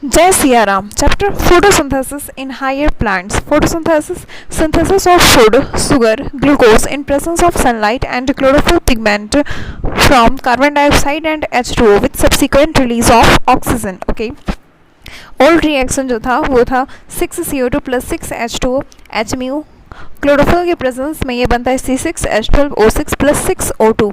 Jai Siya Ram. Chapter Photosynthesis in Higher Plants. Photosynthesis, synthesis of food, sugar, glucose in presence of sunlight and chlorophyll pigment from carbon dioxide and H2O with subsequent release of oxygen. Okay. Old reaction जो था वो था 6CO2 plus 6H2O HMU. Chlorophyll के presence में ये बनता है C6H12O6 plus 6O2.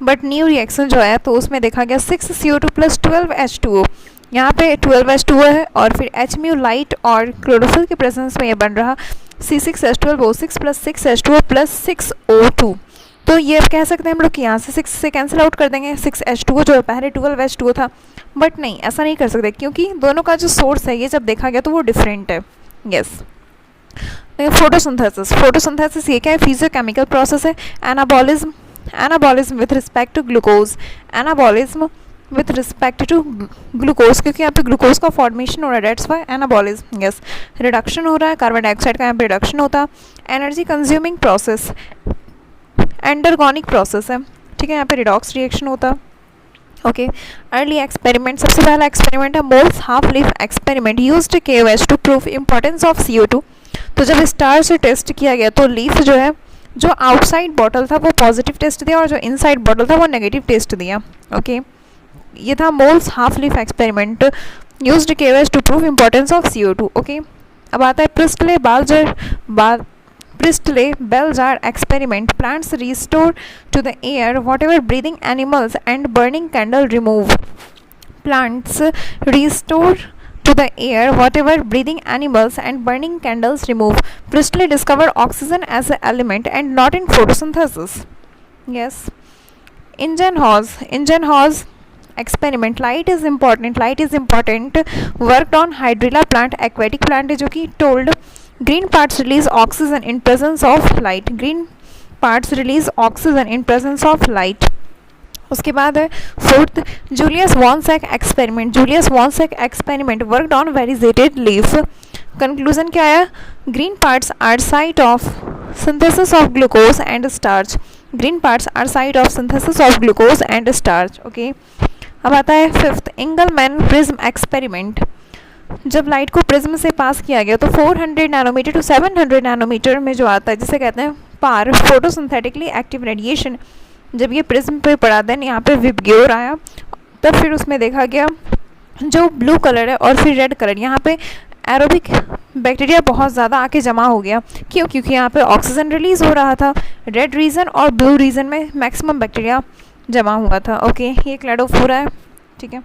But new reaction जो आया तो उसमें देखा गया 6CO2 प्लस 12H2O. यहाँ पे 12H2O है और फिर HMU लाइट और क्लोरोफिल के प्रेजेंस में ये बन रहा C6H12O6 plus 6H2O plus 6O2. तो ये अब कह सकते हैं हम लोग कि यहाँ से 6 से कैंसिल आउट कर देंगे. 6H2O जो है पहले 12H2O था, बट नहीं ऐसा नहीं कर सकते क्योंकि दोनों का जो सोर्स है ये जब देखा गया तो वो डिफरेंट है. यस. फोटोसिंथेसिस ये क्या है? फिजियोकेमिकल प्रोसेस है. Anabolism with respect to glucose. Anabolism with respect to glucose, क्योंकि यहाँ पे ग्लूकोज का फॉर्मेशन हो रहा है, that's why anabolism. Yes. Reduction हो रहा है, कार्बन डाइऑक्साइड का यहाँ पे रिडक्शन होता है. Energy consuming process, endergonic process है. ठीक है, यहाँ पे रिडॉक्स रिएक्शन होता. ओके. अर्ली एक्सपेरिमेंट, सबसे पहला एक्सपेरिमेंट है Moll's half leaf experiment used KOH to prove importance of CO2. तो जब स्टार से टेस्ट किया गया तो लीफ जो है, जो आउटसाइड बॉटल था वो पॉजिटिव टेस्ट दिया और जो इनसाइड बॉटल था वो नेगेटिव टेस्ट दिया. ओके. ये था Moll's half leaf experiment used KOH to prove importance of CO2. Okay. अब आता है Priestley Bell jar experiment. Plants restore to the air whatever breathing animals and burning candle remove. Plants restore to the air whatever breathing animals and burning candles remove. Priestley discovered oxygen as an element and not in photosynthesis. Yes. Ingenhousz experiment. Light is important. Worked on hydrilla plant, aquatic plant है जो कि told green parts release oxygen in presence of light. Green parts release oxygen in presence of light. उसके बाद है fourth Julius von Sachs experiment. Worked on variegated leaf. Conclusion क्या आया? Green parts are site of synthesis of glucose and starch. Okay. अब आता है fifth Engelmann prism experiment. जब light को प्रिज्म से पास किया गया तो 400 नैनोमीटर टू 700 नैनोमीटर में जो आता है जिसे कहते हैं पार, फोटोसिंथेटिकली एक्टिव रेडिएशन, जब ये प्रिज्म पे पड़ा देन यहाँ पे विबग्योर आया, तब फिर उसमें देखा गया जो ब्लू कलर है और फिर रेड कलर, यहाँ पे एरोबिक बैक्टीरिया बहुत ज़्यादा आके जमा हो गया. क्यों? क्योंकि यहाँ पे ऑक्सीजन रिलीज़ हो रहा था. रेड रीजन और ब्लू रीजन में मैक्सिमम बैक्टीरिया जमा हुआ था. ओके. ये क्लैडोफोरा है. ठीक है.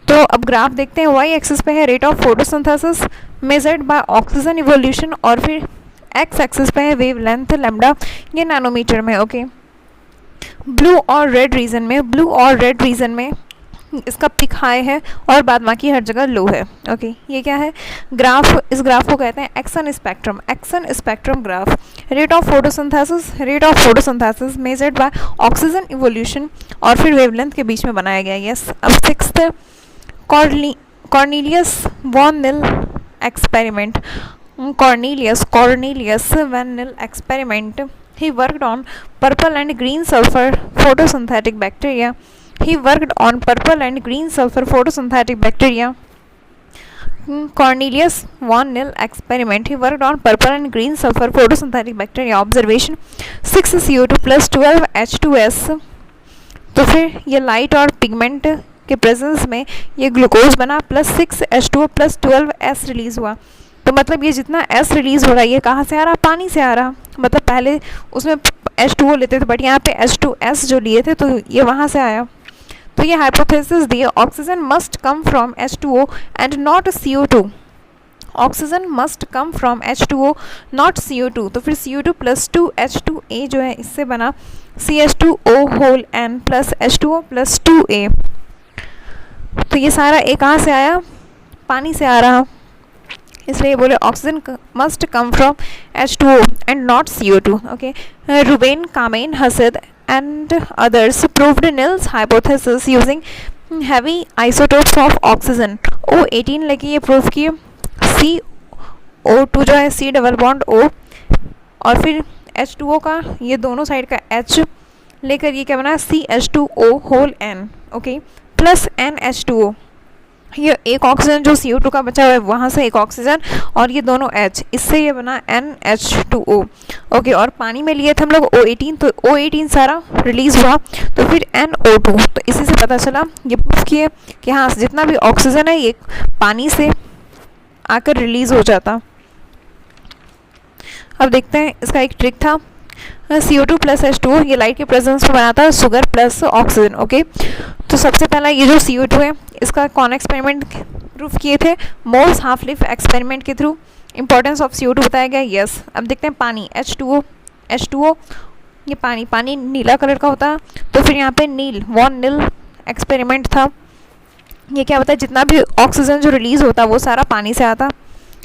तो अब ग्राफ देखते हैं. वाई एक्सिस पे है rate of photosynthesis measured by oxygen evolution और फिर एक्स एक्सिस पे है वेव लेंथ लैम्डा, ये नैनोमीटर में. ओके. ब्लू और रेड रीजन में इसका पिक हाई है और बाद बाकी हर जगह लो है. ओके. ये क्या है? ग्राफ. इस ग्राफ को कहते हैं action spectrum graph. Rate of photosynthesis measured by oxygen evolution और फिर वेवलेंथ के बीच में बनाया गया. यस. अब sixth Cornelius Van Nil experiment. Cornelius Van Nil experiment. He worked on purple and green sulfur photosynthetic bacteria. Cornelius Van Nil experiment. He worked on purple and green sulfur photosynthetic bacteria. Observation 6CO2 plus 12H2S. तो फिर ये light और pigment के presence में ये glucose बना plus 6H2O plus 12S release हुआ. तो मतलब ये जितना S रिलीज़ हो रहा है ये कहाँ से आ रहा? पानी से आ रहा. मतलब पहले उसमें H2O लेते थे बट यहाँ पे H2S जो लिए थे तो ये वहाँ से आया. तो ये हाइपोथेसिस दिए oxygen must come from H2O and not CO2. Not CO2. तो फिर CO2 प्लस 2H2A जो है इससे बना CH2O whole N plus H2O plus 2A. तो ये सारा ए कहाँ से आया? पानी से आ रहा. इसलिए बोले oxygen must come from H2O and not CO2. Okay. Ruben Kamen Hassid and others proved Nil's hypothesis using heavy isotopes of oxygen. O18 लेके ये प्रूव किए. CO2 जो है C डबल बॉन्ड O और फिर H2O का ये दोनों साइड का H लेकर ये क्या बना? CH2O whole N. Okay. Plus NH2O. ये एक ऑक्सीजन जो CO2 का बचा हुआ है वहाँ से एक ऑक्सीजन और ये दोनों H, इससे ये बना NH2O। ओके, और पानी में लिए थे हम लोग O18, तो O18 सारा रिलीज हुआ तो फिर NO2। तो इसी से पता चला, ये प्रूफ किए कि हाँ जितना भी ऑक्सीजन है ये पानी से आकर रिलीज हो जाता। अब देखते हैं इसका एक ट्रिक था। CO2 प्लस H2O ये लाइट के प्रेजेंस में बनाता है शुगर प्लस ऑक्सीजन। ओके, तो सबसे पहला ये जो CO2 है इसका कौन एक्सपेरिमेंट प्रूफ किए थे? मोल्स हाफ लिफ एक्सपेरिमेंट के थ्रू इंपॉर्टेंस ऑफ CO2 बताया गया। यस, अब देखते हैं पानी H2O ये पानी नीला कलर का होता है, तो फिर यहाँ पे वॉन नील एक्सपेरिमेंट था। ये क्या बताया? जितना भी ऑक्सीजन जो रिलीज होता वो सारा पानी से आता,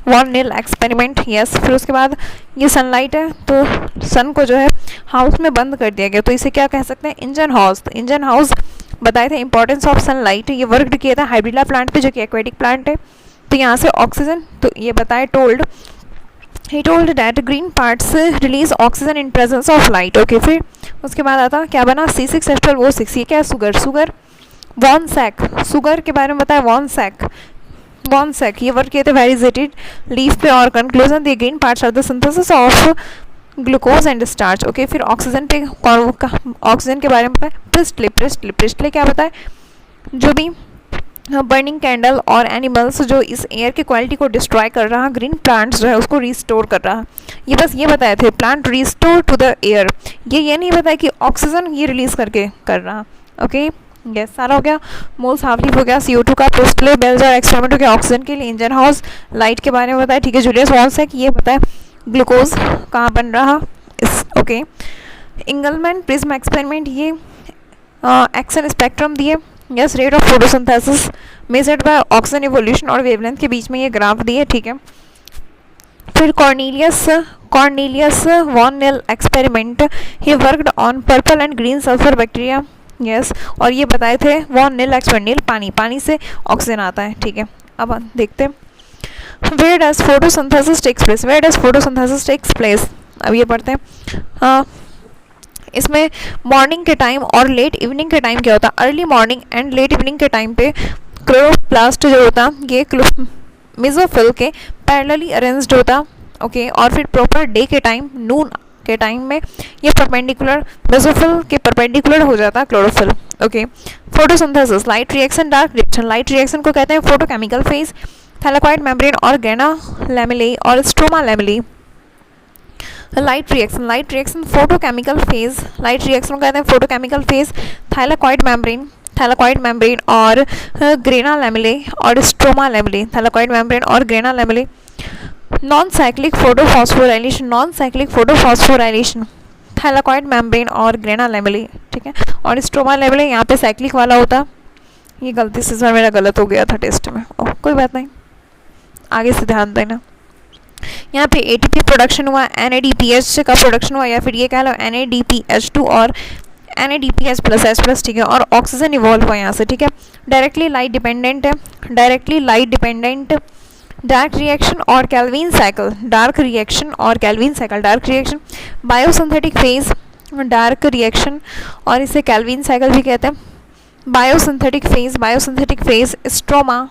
वॉन नील एक्सपेरिमेंट। यस, फिर उसके बाद ये सनलाइट है, तो सन को जो है हाउस में बंद कर दिया गया, तो इसे क्या कह सकते हैं? Engine house. तो इंजन हाउस बताए थे इंपॉर्टेंस ऑफ सनलाइट। ये वर्क किया था हाइब्रिला प्लांट पे जो कि एक्वेटिक प्लांट है, तो यहाँ से ऑक्सीजन, तो ये बताए he told that green parts release oxygen in presence of light. Okay, फिर उसके बाद आता क्या बना? C6H12O6। ये क्या है? सुगर। वॉन सैक, शुगर के बारे में बताया। वॉन सैक ये वर्क किए थे वेरिजेटेड लीफ पे, और conclusion the green parts are the synthesis of glucose and starch. Okay, फिर ऑक्सीजन पे ऑक्सीजन के बारे में बताया। प्रिस्टले क्या बताया? जो भी बर्निंग कैंडल और एनिमल्स जो इस एयर की क्वालिटी को डिस्ट्रॉय कर रहा, ग्रीन प्लांट्स जो है उसको रिस्टोर कर रहा। ये बस ये बताए थे, plant restore to the air. ये नहीं बताया कि ऑक्सीजन ये रिलीज करके कर रहा। ओके, यस, सारा हो गया। मोल्स हाफ लीफ हो गया, CO2 का। प्रिस्टले बेल्जर एक्सपेरिमेंट हो गया ऑक्सीजन के लिए। इंजन हाउस लाइट के बारे में बताया, ठीक है। जूलियस वॉन सैक ये बताया ग्लूकोज कहाँ बन रहा इस। ओके, इंगलमैन प्रिज्म एक्सपेरिमेंट ये एक्शन स्पेक्ट्रम दिए। Yes, rate of photosynthesis measured by oxygen evolution और वेवलेंथ के बीच में ये ग्राफ दिए, ठीक है। फिर Cornelius van Niel experiment, he worked on purple and green sulphur bacteria. Yes, और ये बताए थे वॉन नील एक्सपेरिमेंट, पानी से ऑक्सीजन आता है, ठीक है। अब देखते हैं Where does photosynthesis takes place? अब ये पढ़ते हैं। इसमें मॉर्निंग के टाइम और लेट इवनिंग के टाइम क्या होता है? Early morning and let evening के टाइम पे क्लोरोप्लास्ट जो होता ये मेसोफिल के पैरेलली अरेंज्ड होता। ओके, और फिर प्रॉपर डे के टाइम, नून के टाइम में ये परपेंडिकुलर मेसोफिल के परपेंडिकुलर हो जाता chlorophyll. Okay, photosynthesis, light reaction, dark reaction. Light reaction को कहते हैं फोटोकेमिकल फेज, थैलेकॉइड मेम्ब्रेन और ग्रेना लैमेले और stroma lamellae. Light reaction photochemical phase, light reaction को कहते हैं फोटोकेमिकल फेज, थैलेकॉइड मेम्ब्रेन और ग्रेना लैमेले और स्ट्रोमा लैमेले, थैलेकॉइड मेम्ब्रेन और grana lamellae. Non cyclic photophosphorylation, thylakoid membrane और grana lamellae, ठीक है। और स्ट्रोमा लैमेले यहाँ पे साइक्लिक वाला होता। ये गलती से सर मेरा गलत हो गया था टेस्ट में, कोई बात नहीं, आगे से ध्यान देना। यहाँ पे ATP प्रोडक्शन हुआ, NADPH का प्रोडक्शन हुआ, या फिर ये कह लो NADPH2 और NADPH+H+, ठीक है। और ऑक्सीजन इवॉल्व हुआ यहाँ से, ठीक है। डायरेक्टली लाइट डिपेंडेंट है, डार्क रिएक्शन और Calvin cycle, biosynthetic phase, dark reaction और इसे कैल्विन साइकिल भी कहते हैं। बायोसिंथेटिक फेज, स्ट्रोमा,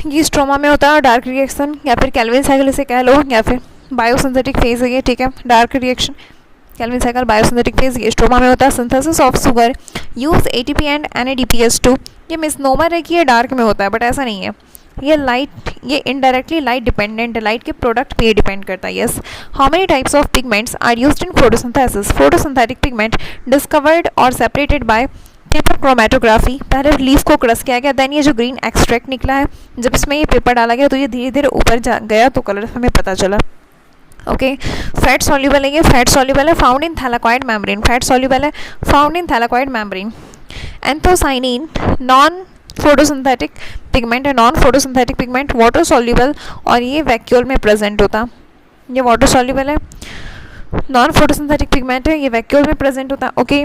ये स्ट्रोमा में होता है डार्क रिएक्शन, या फिर कैल्विन साइकिल इसे कह लो, या फिर बायोसिंथेटिक फेज है ये, ठीक है। Dark reaction, Calvin cycle, biosynthetic phase, ये स्ट्रोमा में होता है। Synthesis of sugar, use ATP and NADPH2। ये मिसनोमर है कि ये डार्क में होता है, बट ऐसा नहीं है। ये इनडायरेक्टली लाइट डिपेंडेंट है, लाइट के प्रोडक्ट पे डिपेंड करता है। Yes, how many types of pigments are used in photosynthesis? Photosynthetic pigment discovered और सेपरेटेड बाय पेपर क्रोमेटोग्राफी, पहले लीफ को क्रश किया गया, देन ये जो ग्रीन एक्सट्रैक्ट निकला है, जब इसमें ये पेपर डाला गया तो ये धीरे धीरे ऊपर गया तो कलर हमें पता चला। ओके, फैट सॉल्युबल है, found in thylakoid membrane. Anthocyanin non photosynthetic pigment, water soluble, और ये वैक्यूल में प्रेजेंट होता। ये वाटर सॉल्युबल है, नॉन फोटोसिंथेटिक पिगमेंट है, ये वैक्यूल में प्रेजेंट होता। ओके,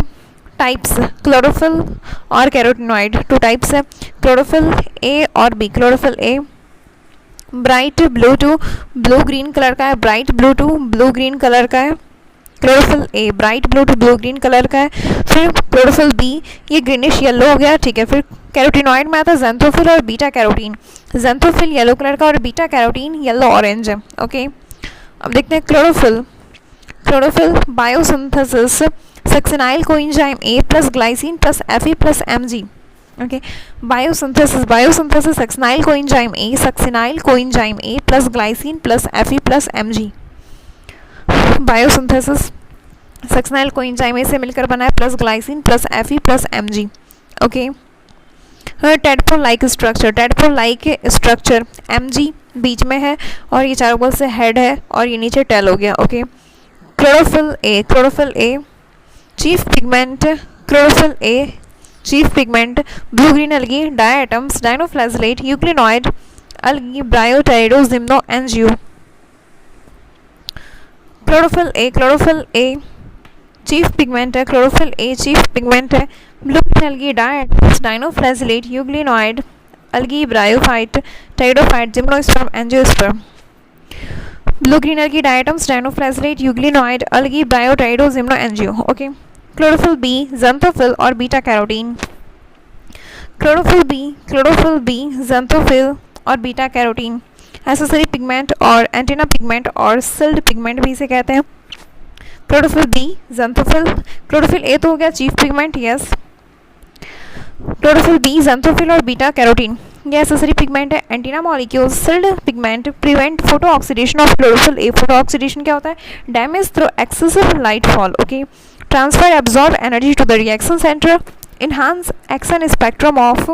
टाइप्स, क्लोरोफिल और कैरोटिनॉइड, 2 टाइप्स है, क्लोरोफिल A और B। Chlorophyll A bright blue to blue green colour का है, bright blue to blue green colour का है, chlorophyll A bright blue to blue green colour का है। फिर क्लोरोफिल बी ये ग्रीनिश येलो हो गया, ठीक है। फिर कैरोटीनॉइड में आता है ज़ैंथोफिल और beta carotene. Xanthophyll yellow colour का और बीटा कैरोटीन येलो ऑरेंज है, ओके। अब देखते हैं chlorophyll. Chlorophyll biosynthesis succinyl coenzyme A plus glycine plus Fe plus Mg, okay. Biosynthesis succinyl coenzyme A plus glycine plus Fe plus Mg। Biosynthesis succinyl coenzyme A से मिलकर बना है plus glycine plus Fe plus Mg, okay. Tadpole like structure Mg बीच में है और ये चारों बगल से हेड है और ये नीचे टेल हो गया, okay. Chlorophyll a chief pigment blue green algae diatoms dinoflagellate euglenoid algae ब्रायोटाइडो gymno angio. Chlorophyll a chief pigment है blue green algae diatoms dinoflagellate euglenoid algae bryophyte pteridophyte gymnosperm angiosperm. Blue green algae diatoms dinoflagellate euglenoid algae ब्रायोटाइडो gymno angio, okay. Chlorophyll B xanthophyll और beta carotene. Chlorophyll B xanthophyll और beta carotene accessory pigment और antenna pigment और shield pigment भी इसे कहते हैं। Chlorophyll B xanthophyll, chlorophyll A तो हो गया chief pigment, yes. Chlorophyll B xanthophyll और बीटा कैरोटीन ये एसेसरी पिगमेंट है। Antenna molecule shield pigment prevent photo oxidation of chlorophyll A. Photo oxidation क्या होता है? Damage through excessive light fall, okay. Transfer absorb energy to the reaction centre, enhance action spectrum of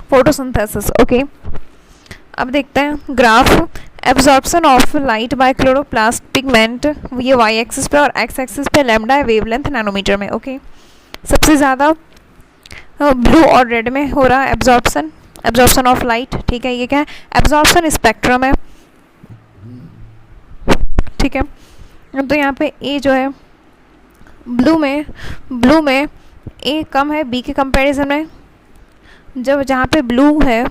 photosynthesis, okay. अब देखते हैं graph. Absorption of light by chloroplast pigment ये Y axis पे और x axis पे लैम्डा है wavelength nanometre में, okay. सबसे ज़्यादा ब्लू और रेड में हो रहा है एब्जॉर्प्शन ऑफ लाइट, ठीक है। ये क्या है? एब्जॉर्प्शन स्पेक्ट्रम है, ठीक है। तो यहाँ पे ए जो है ब्लू में ए कम है बी के कंपैरिजन में। जब जहाँ पे ब्लू है,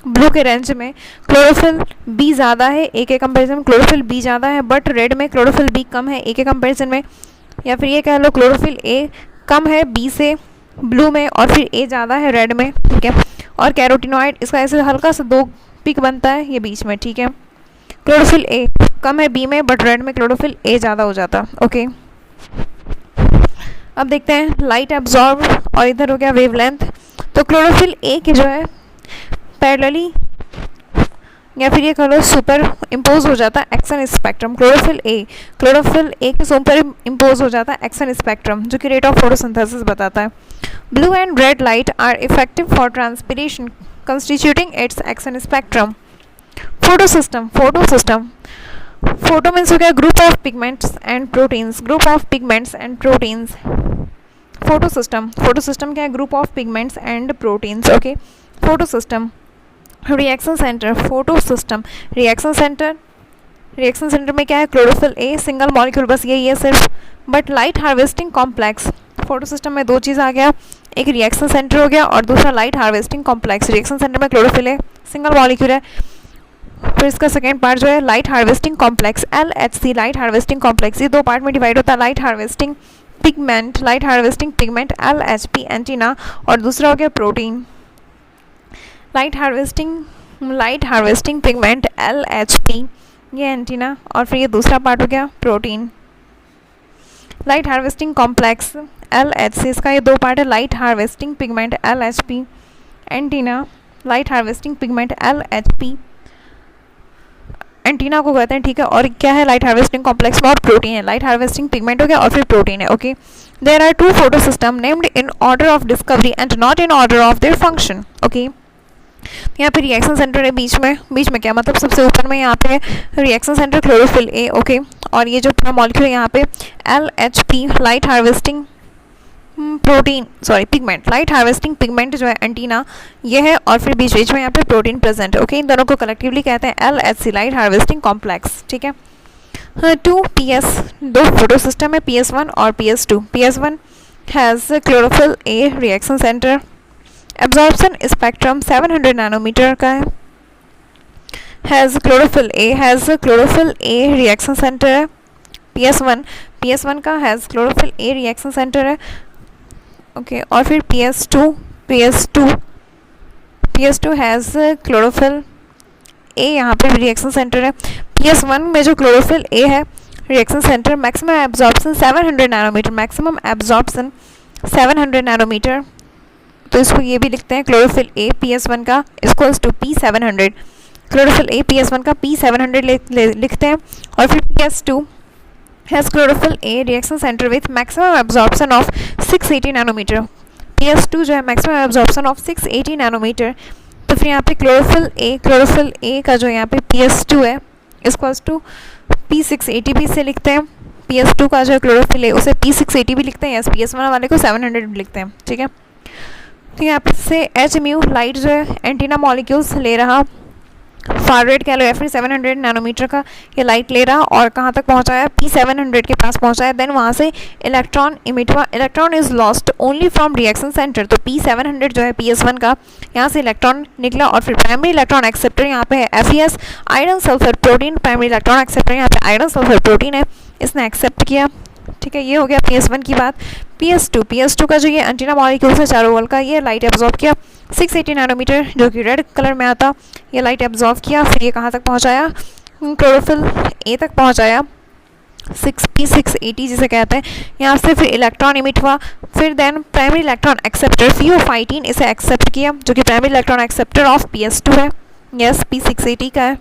ब्लू के रेंज में क्लोरोफिल बी ज़्यादा है ए के कंपैरिजन में, क्लोरोफिल बी ज़्यादा है, बट रेड में क्लोरोफिल बी कम है ए के कंपैरिजन में। या फिर ये कह लो क्लोरोफिल ए कम है बी से ब्लू में और फिर ए ज़्यादा है रेड में, ठीक है। और कैरोटीनॉइड इसका ऐसे हल्का सा दो पिक बनता है ये बीच में, ठीक है। क्लोरोफिल ए कम है बी में बट रेड में क्लोरोफिल ए ज़्यादा हो जाता, ओके। अब देखते हैं लाइट एब्जॉर्ब और इधर हो गया वेवलेंथ। तो क्लोरोफिल ए के जो है पैरेलली या फिर ये कह लो सुपर इम्पोज हो जाता है एक्शन स्पेक्ट्रम। क्लोरोफिल ए के सुपर इम्पोज हो जाता है एक्शन स्पेक्ट्रम जो कि रेट ऑफ फोटोसिंथेसिस बताता है। Blue and red light are effective for transpiration constituting its action spectrum. Photo means हो गया group of pigments and proteins, photo system क्या है? Group of pigments and proteins, okay. Photo system. Reaction centre में क्या है? Chlorophyll a single molecule, बस यही है सिर्फ। But light harvesting complex, photo system में दो चीज़ आ गया, एक रिएक्शन सेंटर हो गया और दूसरा light harvesting complex. Reaction centre में क्लोरोफिल ए सिंगल मॉलिक्यूल है, फिर इसका सेकेंड पार्ट जो है light harvesting complex LHC, light harvesting complex. ये दो पार्ट में डिवाइड होता है, light harvesting pigment LHP antenna और दूसरा हो गया protein. Light harvesting pigment LHP ये एंटीना और फिर ये दूसरा पार्ट हो गया protein. Light harvesting complex LHC इसका ये दो पार्ट है, light harvesting pigment LHP antenna, light harvesting pigment LHP antenna को कहते हैं, ठीक है। और क्या है? लाइट हार्वेस्टिंग कॉम्प्लेक्स में और प्रोटीन है। लाइट हार्वेस्टिंग पिगमेंट हो गया और फिर प्रोटीन है, okay. There are two photo system named in order of discovery and not in order of their function, okay. यहाँ पे रिएक्शन सेंटर है बीच में क्या मतलब? सबसे ऊपर में यहाँ पे reaction centre chlorophyll A, okay. और ये जो पूरा मॉलिक्यूल है यहाँ पे LHP light harvesting pigment, light harvesting pigment जो है एंटीना ये है और फिर बीच में यहाँ पे प्रोटीन प्रेजेंट है, ओके। इन दोनों को कलेक्टिवली कहते हैं LHC लाइट हार्वेस्टिंग कॉम्प्लेक्स, ठीक है। 2PS दो फोटो सिस्टम है, PS1 और PS2। PS1 has chlorophyll A reaction centre, absorption spectrum 700 nanometre का है। Has chlorophyll A reaction centre है PS1 PS1 का has chlorophyll A reaction centre है, ओके। और फिर PS2 हैज़ क्लोरोफिल ए, यहाँ पे रिएक्शन सेंटर है। PS1 में जो क्लोरोफिल ए है reaction centre, maximum absorption 700 nanometre, maximum absorption 700 nanometre. तो इसको ये भी लिखते हैं क्लोरोफिल ए PS1 का equals to P700, chlorophyll A PS1 का P700 लिखते हैं। और फिर PS2 has chlorophyll A reaction centre with maximum absorption of 680 nanometre. PS2 जो है मैक्सिमम एब्जॉर्प्शन ऑफ 680 नैनोमीटर। तो फिर यहाँ पे क्लोरोफिल ए का जो यहाँ पे PS2 है इक्वल्स टू P680 भी से लिखते हैं। PS2 का जो है क्लोरोफिल ए उसे P680 भी लिखते हैं, यस। PS1 वाले को 700 भी लिखते हैं, ठीक है। तो यहाँ पे से एच म्यू लाइट जो है एंटीना मॉलिक्यूल्स ले रहा, फॉरवर्ड कह लो या फिर 700 नैनोमीटर का ये लाइट ले रहा और कहाँ तक पहुँचाया, P700 के पास पहुँचाया। देन वहाँ से इलेक्ट्रॉन इमिट हुआ, electron is lost only from reaction centre. तो P700 जो है PS1 का, यहाँ से इलेक्ट्रॉन निकला। और फिर प्राइमरी इलेक्ट्रॉन एक्सेप्टर यहाँ पे है FeS, iron sulphur protein. Primary electron acceptor यहाँ पे आयरन सल्फर प्रोटीन है, इसने एक्सेप्ट किया, ठीक है। ये हो गया PS1 की बात। PS2 का जो ये एंटीना मॉलिक्यूल्स है चारों वॉल का, ये लाइट एब्जॉर्ब किया 680 नैनोमीटर जो कि रेड कलर में आता, ये लाइट एब्जॉर्ब किया। फिर ये कहाँ तक पहुँचाया, क्लोरोफिल ए तक पहुँचाया, P680 जिसे कहते हैं। यहाँ से फिर इलेक्ट्रॉन इमिट हुआ। फिर then primary electron acceptor pheophytin इसे एक्सेप्ट किया, जो कि primary electron acceptor of PS2 है, यस। P680 का है,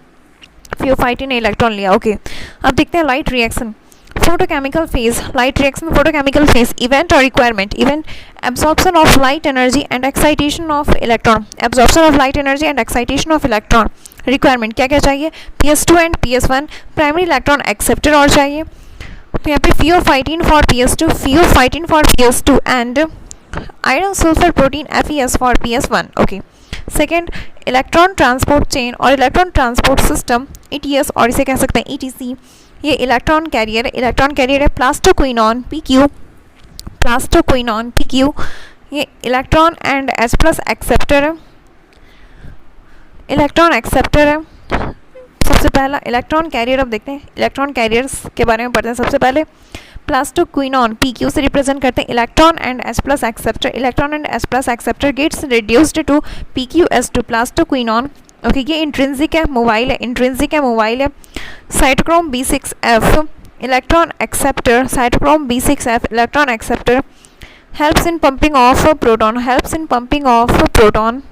फियोफाइटिन ने इलेक्ट्रॉन लिया, ओके। अब देखते हैं light reaction, photochemical phase, light reaction photochemical phase, event और requirement. Event absorption of light energy and excitation of electron, absorption of light energy and excitation of electron. Requirement क्या क्या चाहिए, PS2 and PS1 primary electron acceptor और चाहिए। तो यहाँ पे pheophytin for PS2 and iron sulphur protein FeS for PS1, okay. Second, electron transport chain और electron transport system ETS और इसे कह सकते हैं ETC। ये इलेक्ट्रॉन कैरियर है प्लास्टोक्विनॉन PQ। ये इलेक्ट्रॉन एंड H+ एक्सेप्टर है, इलेक्ट्रॉन एक्सेप्टर है। सबसे पहला इलेक्ट्रॉन कैरियर, अब देखते हैं इलेक्ट्रॉन कैरियर्स के बारे में पढ़ते हैं। सबसे पहले प्लास्टोक्विनॉन PQ से रिप्रेजेंट करते हैं electron and H+ acceptor, electron and H+ acceptor gets reduced to PQS2 plastoquinone, okay. ये इंट्रिंसिक है, मोबाइल है। Cytochrome B6F electron acceptor, cytochrome B6F electron acceptor helps in pumping of proton,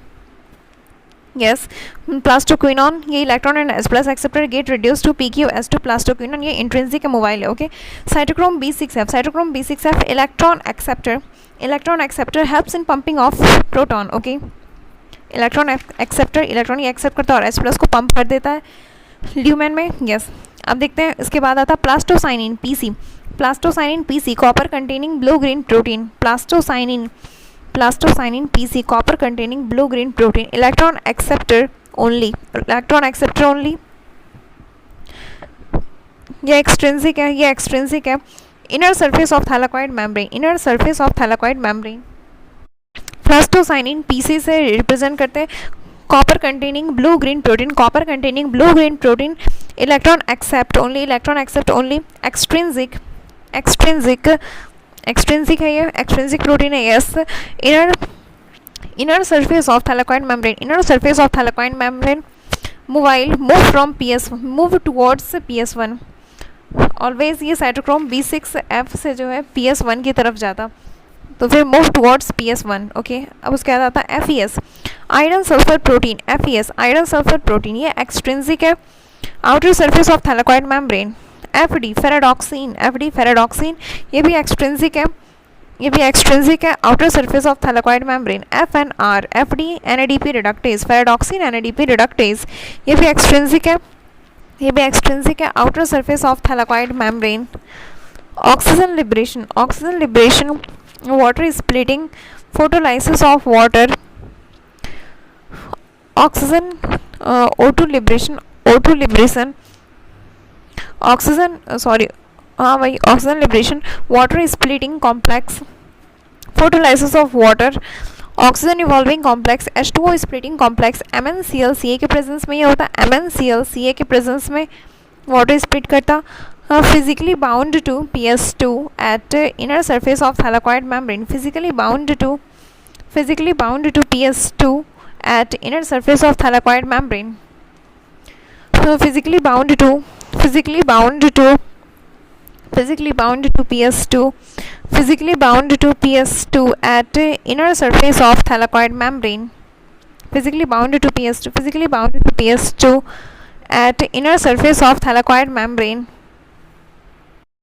yes. Plastoquinone ये electron and H+ acceptor get reduce to PQS2 plastoquinone, ये intrinsic है, mobile है, okay. Cytochrome B6F electron acceptor helps in pumping of proton, okay. Electron acceptor, electron ये accept करता है और H+ को pump कर देता है ल्यूमेन में, यस। अब देखते हैं इसके बाद आता plastocyanin PC copper containing blue green protein, plastocyanin PC copper containing blue green protein, electron acceptor only, ये एक्सट्रिंसिक है। Inner surface of thylakoid membrane, plastocyanin PC से रिप्रेजेंट करते हैं copper containing blue green protein, electron accept only, extrinsic है, ये extrinsic protein है, yes. Inner surface of thylakoid membrane, move towards PS1 always, ये cytochrome B6F से जो है PS1 की तरफ जाता, तो फिर मूव टुवर्ड्स PS1, ओके। अब उसके बाद आता है FeS आयरन सल्फर प्रोटीन, ये एक्सट्रिंसिक है, outer surface of thylakoid membrane. FD ferredoxin ये भी एक्सट्रिंसिक है, outer surface of thylakoid membrane. FNR FD NADP reductase, ferredoxin NADP reductase, ये भी एक्सट्रिंसिक है, outer surface of thylakoid membrane. Oxygen liberation water splitting, photolysis of water, oxygen O2 liberation, oxygen liberation, water splitting complex, photolysis of water, oxygen evolving complex, H2O splitting complex, MnCl Ca के presence में ये होता है, MnCl Ca के presence में water split करता, physically bound to PS2 at inner surface of thylakoid membrane. Physically bound to PS2 at inner surface of thylakoid membrane. Physically bound to PS2 at inner surface of thylakoid membrane. Physically bound to PS2 at inner surface of thylakoid membrane. Physically bound to PS2 at inner surface of thylakoid membrane.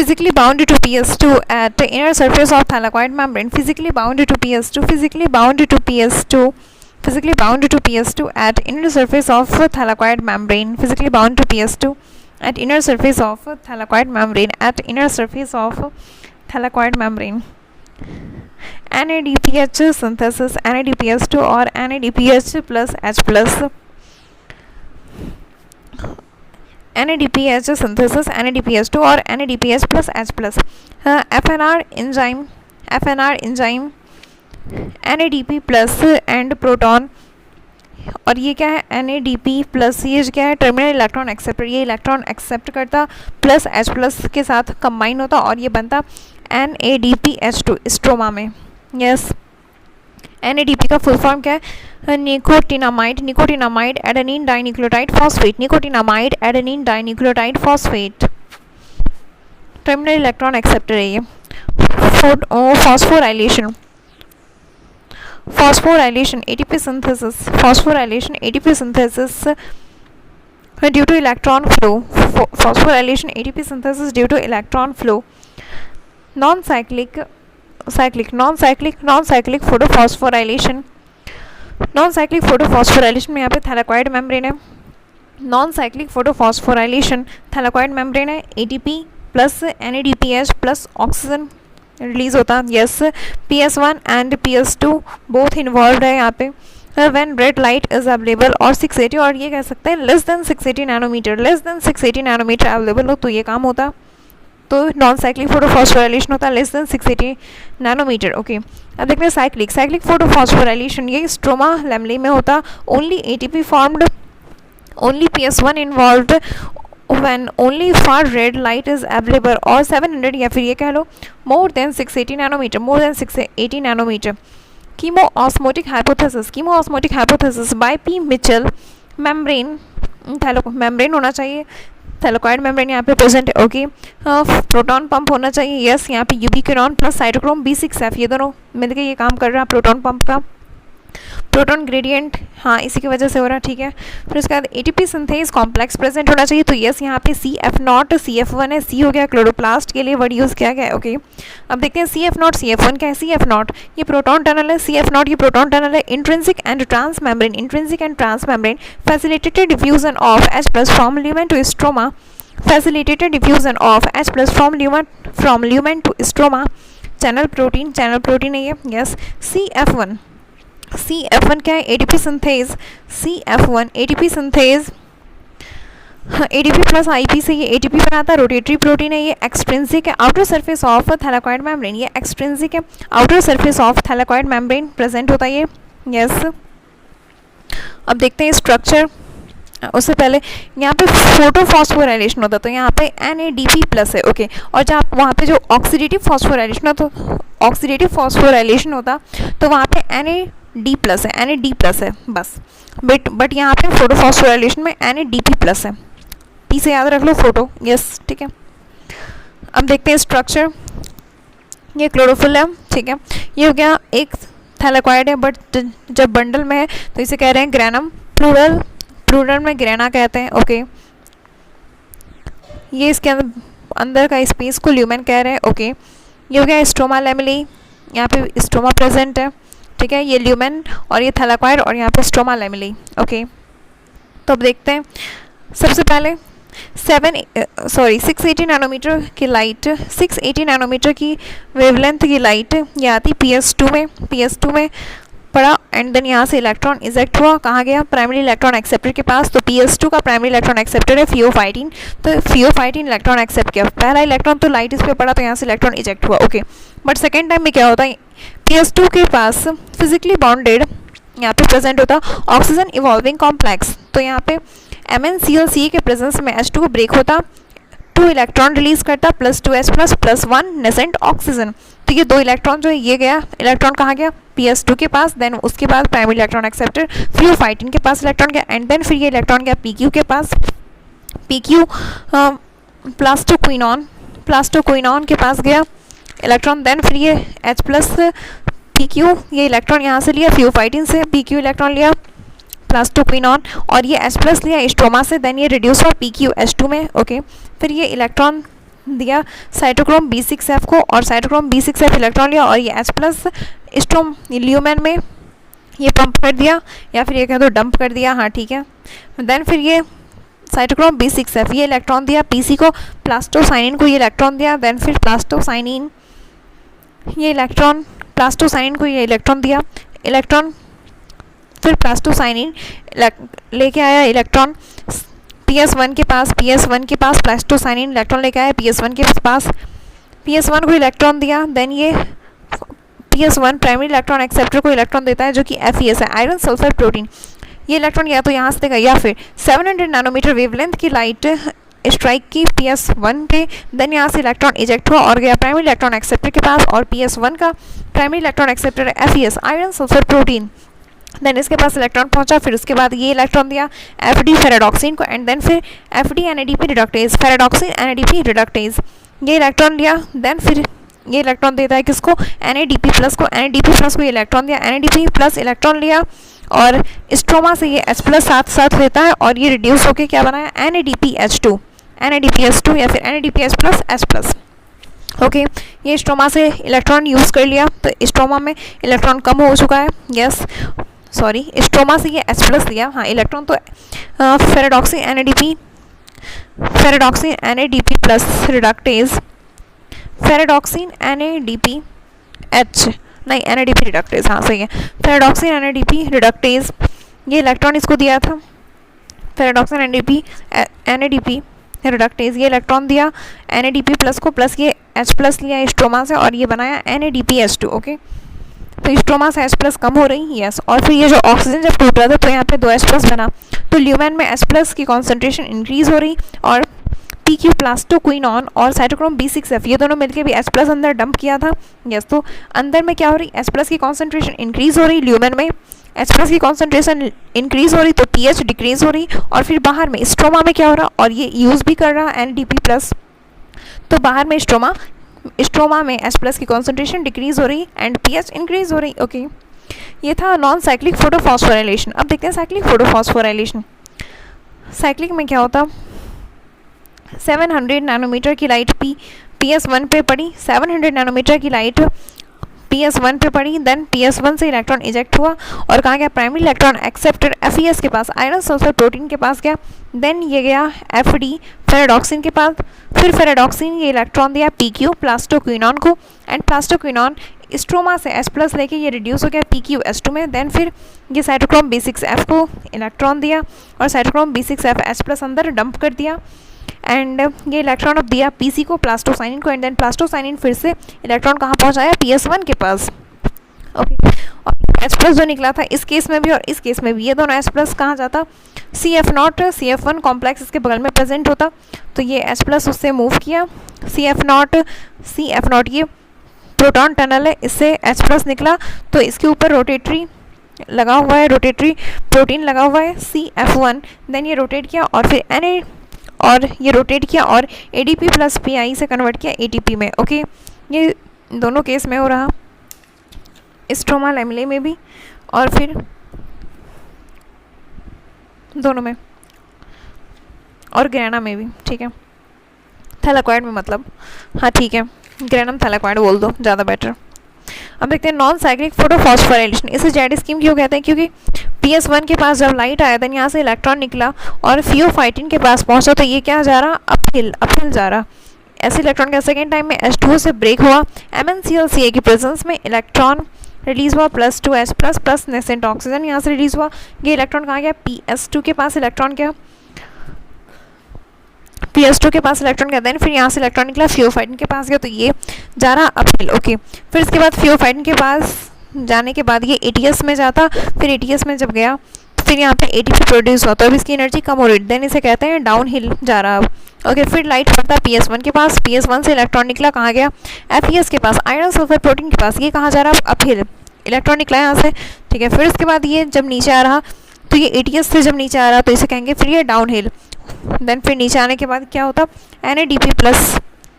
Physically bound to PS2 at inner surface of thylakoid membrane. Physically bound to PS2 at inner surface of thylakoid membrane. NADPH synthesis, NADPH2 or NADPH plus H plus. NADPH synthesis, NADPH2 or NADPH plus H plus. FNR enzyme, NADP plus and proton, और ये क्या है NADP plus, ये क्या है terminal electron acceptor, ये electron accept करता plus H plus के साथ कंबाइन होता और ये बनता NADPH2 स्ट्रोमा में. यस NADP का फुल फॉर्म क्या है? Nicotinamide adenine dinucleotide phosphate. Terminal electron acceptor है ये. phosphorylation ATP synthesis due to electron flow. Non-cyclic photophosphorylation में यहाँ पे thylakoid membrane है. Non-cyclic photophosphorylation thylakoid membrane है. ATP plus NADPH plus oxygen release होता है. Yes PS1 and PS2 both involve है यहाँ पे. When red light is available और 680, और ये कह सकते हैं लेस देन 680 नैनोमीटर अवेलेबल हो तो ये काम होता, तो नॉन साइक्लिक फोटोफॉस्फोराइलेशन होता है लेस देन 680 नैनोमीटर. ओके, अब देखते हैं साइक्लिक फोटोफॉस्फोराइलेशन, ये स्ट्रोमा लैमेलाe में होता. Only ATP formed, only PS1 involved when only far red light is available और 700 या फिर ये कह लो more than 680 nanometre. Chemiosmotic hypothesis by P Mitchell. Membrane होना चाहिए, थैलाकॉइड मेम्ब्रेन यहाँ पे प्रेजेंट है. ओके, प्रोटॉन पंप होना चाहिए. यस, यहाँ पे यूबिक्विनॉन प्लस साइटोक्रोम B6F ये दोनों मिलकर ये काम कर रहा है प्रोटॉन पंप का. प्रोटॉन ग्रेडियंट, हाँ इसी की वजह से हो रहा है. ठीक है, फिर उसके बाद ATP सिंथेज कॉम्प्लेक्स प्रेजेंट होना चाहिए. तो यस यहाँ पे CF0 CF1 है. C हो गया क्लोरोप्लास्ट के लिए वर्ड यूज़ किया गया है. ओके, अब देखते हैं CF0 CF1 क्या है. CF0 ये प्रोटॉन टनल है. CF0 ये प्रोटॉन टनल है. Intrinsic and trans membrane facilitated diffusion of H+ from lumen to stroma. Channel protein है ये. यस, CF1 क्या है? ATP synthase. ADP plus IP से ये ATP बनाता है. रोटेटरी प्रोटीन है ये. एक्सट्रिंसिक है. Outer surface of thylakoid membrane, ये एक्सट्रिंसिक है. Outer surface of thylakoid membrane present होता है ये. यस, अब देखते हैं स्ट्रक्चर. उससे पहले यहाँ पे फोटोफॉस्फोराइलेशन होता है, तो यहाँ पे NADP प्लस है. ओके, और जहाँ वहाँ पे जो ऑक्सीडेटिव फॉस्फोराइलेशन होता तो वहाँ पे NAD प्लस है बस. बट यहाँ पे फोटोफॉस्फोराइलेशन में NADP प्लस है. P से याद रख लो फोटो. यस, ठीक है. अब देखते हैं स्ट्रक्चर. ये क्लोरोफिल है. ठीक है, ये हो गया एक थैलाकॉइड है, बट जब बंडल में है तो इसे कह रहे हैं ग्रैनम. प्लूरल में ग्रेना कहते हैं. ओके, ये इसके अंदर का स्पेस को ल्यूमेन कह रहे हैं. ओके, ये हो गया स्ट्रोमा लैमेलाe. यहाँ पे स्ट्रोमा प्रेजेंट है. ठीक है, ये ल्यूमेन और ये थैलाकॉइड और यहाँ पे स्ट्रोमा लैमेलाe. ओके, तो अब देखते हैं. सबसे पहले 680 नैनोमीटर की लाइट, 680 नैनोमीटर की वेवलेंथ की लाइट ये आती PS2 में पड़ा, एंड देन यहाँ से इलेक्ट्रॉन इजेक्ट हुआ. कहाँ गया? प्राइमरी इलेक्ट्रॉन एक्सेप्टर के पास. तो PS2 का प्राइमरी इलेक्ट्रॉन एक्सेप्टर है फियोफाइटिन. तो फियोफाइटिन इलेक्ट्रॉन एक्सेप्ट किया. पहला इलेक्ट्रॉन तो लाइट इस पर पड़ा तो यहाँ से इलेक्ट्रॉन इजेक्ट हुआ. ओके, बट सेकेंड टाइम में क्या होता है? PS2 के पास फिजिकली बॉन्डेड यहाँ पे प्रेजेंट होता ऑक्सीजन इवॉल्विंग कॉम्प्लेक्स. तो यहाँ पे MnCl के प्रेजेंस में H2 ब्रेक होता. 2 इलेक्ट्रॉन रिलीज करता +2s प्लस 1 नेसेंट ऑक्सीजन। तो ये 2 इलेक्ट्रॉन जो है ये गया, इलेक्ट्रॉन कहाँ गया, PS2 के पास, देन उसके बाद प्राइमरी इलेक्ट्रॉन एक्सेप्टर फ्लोफाइटिन के पास इलेक्ट्रॉन गया, एंड देन फिर ये इलेक्ट्रॉन गया PQ के पास, PQ प्लास्टोक्विनॉन के पास गया इलेक्ट्रॉन, देन फिर ये H प्लस PQ, ये इलेक्ट्रॉन यहाँ से लिया फ्लोफाइटिन से, PQ इलेक्ट्रॉन लिया प्लास्टोक्विनॉन, और ये H प्लस लिया स्ट्रोमा से, देन ये रिड्यूस हुआ PQH2 में। ओके, फिर ये इलेक्ट्रॉन दिया साइटोक्रोम B6F को, और साइटोक्रोम B6F इलेक्ट्रॉन लिया और ये H प्लस स्ट्रोम ल्यूमेन में ये पंप कर दिया, या फिर ये कह दो डंप कर दिया, हाँ ठीक है। देन फिर ये साइटोक्रोम B6F ये इलेक्ट्रॉन दिया PC को, प्लास्टोसाइनिन को ये इलेक्ट्रॉन दिया, देन फिर प्लास्टोसाइनिन को ये इलेक्ट्रॉन दिया, इलेक्ट्रॉन फिर प्लास्टोसाइनिन लेके आया इलेक्ट्रॉन PS1 के पास, प्लास्टोसाइनिन इलेक्ट्रॉन लेके आया PS1 के पास, PS1 को इलेक्ट्रॉन दिया, देन ये PS1 प्राइमरी इलेक्ट्रॉन एक्सेप्टर को इलेक्ट्रॉन देता है जो कि FeS है, आयरन सल्फर प्रोटीन। ये इलेक्ट्रॉन या तो यहाँ से देगा या फिर 700 नैनोमीटर वेवलेंथ की लाइट स्ट्राइक की PS1 पे, देन यहाँ से इलेक्ट्रॉन इजेक्ट हुआ और गया प्राइमरी इलेक्ट्रॉन एक्सेप्टर के पास, और PS1 का प्राइमरी इलेक्ट्रॉन एक्सेप्टर है FeS, iron sulphur protein. Then इसके पास इलेक्ट्रॉन पहुंचा, फिर उसके बाद ये इलेक्ट्रॉन दिया FD फेराडॉक्सिन को, एंड देन फिर FD NADP reductase, ferredoxin NADP reductase ये इलेक्ट्रॉन लिया, देन फिर ये इलेक्ट्रॉन देता है किसको, NADP प्लस को, ये इलेक्ट्रॉन दिया, NADP प्लस इलेक्ट्रॉन लिया, और स्ट्रोमा से ये H प्लस साथ लेता है, और ये रिड्यूस होके क्या बनाया, NADPH2 या फिर NADPH plus H plus. Okay, ये स्ट्रोमा से इलेक्ट्रॉन यूज़ कर लिया, तो स्ट्रोमा में इलेक्ट्रॉन कम हो चुका है, यस सॉरी, स्ट्रोमा से ये H प्लस लिया, हाँ इलेक्ट्रॉन तो ferredoxin NADP plus reductase, ferredoxin NADP reductase, हाँ सही है, फेराडॉक्सिन NADP रिडक्टेज ये इलेक्ट्रॉन इसको दिया था, फेराडॉक्सिन NADP रिडक्टेज ये इलेक्ट्रॉन दिया NADP प्लस को, प्लस ये H प्लस लिया स्ट्रोमा से और ये बनाया NADPH2। ओके, तो स्ट्रोमा से H प्लस कम हो रही, यस, और फिर ये जो ऑक्सीजन जब टूट रहा था तो यहाँ पे 2H प्लस बना, तो ल्यूमेन में H प्लस की कॉन्सेंट्रेशन इंक्रीज हो रही, और PQ प्लास्टोक्विनॉन और साइटोक्रोम B6F ये दोनों मिलकर भी H प्लस अंदर डंप किया था, यस, तो अंदर में क्या हो रही, H प्लस की कॉन्सेंट्रेशन इंक्रीज हो रही, ल्यूमेन में H प्लस की कॉन्सेंट्रेशन इंक्रीज हो रही तो pH डिक्रीज हो रही, और फिर बाहर में स्ट्रोमा में क्या हो रहा, और ये यूज़ भी कर रहा NADP प्लस, तो बाहर में स्ट्रोमा में H प्लस की कॉन्सेंट्रेशन डिक्रीज हो रही एंड pH इंक्रीज हो रही। ओके, ये था नॉन साइक्लिक फोटोफॉस्फोराइलेशन। अब देखते हैं साइक्लिक फोटोफॉस्फोराइलेशन। साइक्लिक में क्या होता, 700 नैनोमीटर की लाइट PS1 पे पड़ी, 700 नैनोमीटर की लाइट PS1 पे पड़ी, देन PS1 से इलेक्ट्रॉन इजेक्ट हुआ और कहाँ गया, प्राइमरी इलेक्ट्रॉन एक्सेप्टर FeS के पास, आयरन सल्फर प्रोटीन के पास गया, देन ये गया FD फेराडॉक्सिन के पास, फिर फेराडॉक्सिन ये इलेक्ट्रॉन दिया PQ प्लास्टोक्विनॉन को, एंड प्लास्टोक्विनॉन स्ट्रोमा से H प्लस लेके ये रिड्यूस हो गया PQH2 में, देन फिर ये साइटोक्रोम B6F को इलेक्ट्रॉन दिया और साइटोक्रोम B6F H प्लस अंदर डंप कर दिया, एंड ये इलेक्ट्रॉन अब दिया PC को, प्लास्टोसाइनिन को, एंड देन प्लास्टोसाइनिन फिर से इलेक्ट्रॉन कहाँ पहुँचाया, PS1 के पास। ओके, और H प्लस जो निकला था इस केस में भी और इस केस में भी, ये दोनों H प्लस कहाँ जाता, CF0 कॉम्प्लेक्स इसके बगल में प्रेजेंट होता, तो ये H प्लस उससे मूव किया, CF0 ये प्रोटॉन टनल है, इससे H प्लस निकला, तो इसके ऊपर रोटेटरी लगा हुआ है, रोटेटरी प्रोटीन लगा हुआ है CF1, देन ये रोटेट किया और फिर ADP प्लस PI से कन्वर्ट किया ATP में। ओके, ये दोनों केस में हो रहा, स्ट्रोमा लैमेले में भी और फिर दोनों में, और ग्रेना में भी, ठीक है, थैलाकॉइड में मतलब, हाँ ठीक है, ग्रेनम थैलाकॉइड बोल दो ज़्यादा बेटर। अब देखते हैं नॉन साइक्लिक फोटोफॉस्फोराइलेशन। इसे जेड स्कीम क्यों कहते हैं, क्योंकि PS1 के पास जब लाइट आया था यहाँ से इलेक्ट्रॉन निकला और फियोफाइटिन के पास पहुँचा, तो ये क्या जा रहा, अपहिल जा रहा, ऐसे इलेक्ट्रॉन का सेकेंड टाइम में H2O से ब्रेक हुआ, MnClCl की प्रेजेंस में इलेक्ट्रॉन रिलीज हुआ +2H प्लस नेसेंट ऑक्सीजन यहाँ से रिलीज हुआ, ये इलेक्ट्रॉन कहाँ गया, PS2 के पास इलेक्ट्रॉन गया, PS2 के पास इलेक्ट्रॉन गया, देन फिर यहाँ से इलेक्ट्रॉन निकला फियोफाइटिन के पास गया, तो ये जा रहा अपहिल। ओके, फिर इसके बाद फियोफाइटिन के पास जाने के बाद ये ATS में जाता, फिर ATS में जब गया फिर यहाँ पे एटीपी प्रोड्यूस होता है, अब इसकी एनर्जी कम हो रही है, देन इसे कहते हैं डाउन हिल जा रहा है। ओके, फिर लाइट पड़ता है PS1 के पास, PS1 से इलेक्ट्रॉन निकला कहाँ गया, FeS के पास, आयरन सल्फर प्रोटीन के पास, ये कहाँ जा रहा है अपहिल, इलेक्ट्रॉन निकला यहाँ से, ठीक है। फिर उसके बाद ये जब नीचे आ रहा तो ये ATS से जब नीचे आ रहा तो इसे कहेंगे फिर ये डाउन हिल। देन फिर नीचे आने के बाद क्या होता, NADP प्लस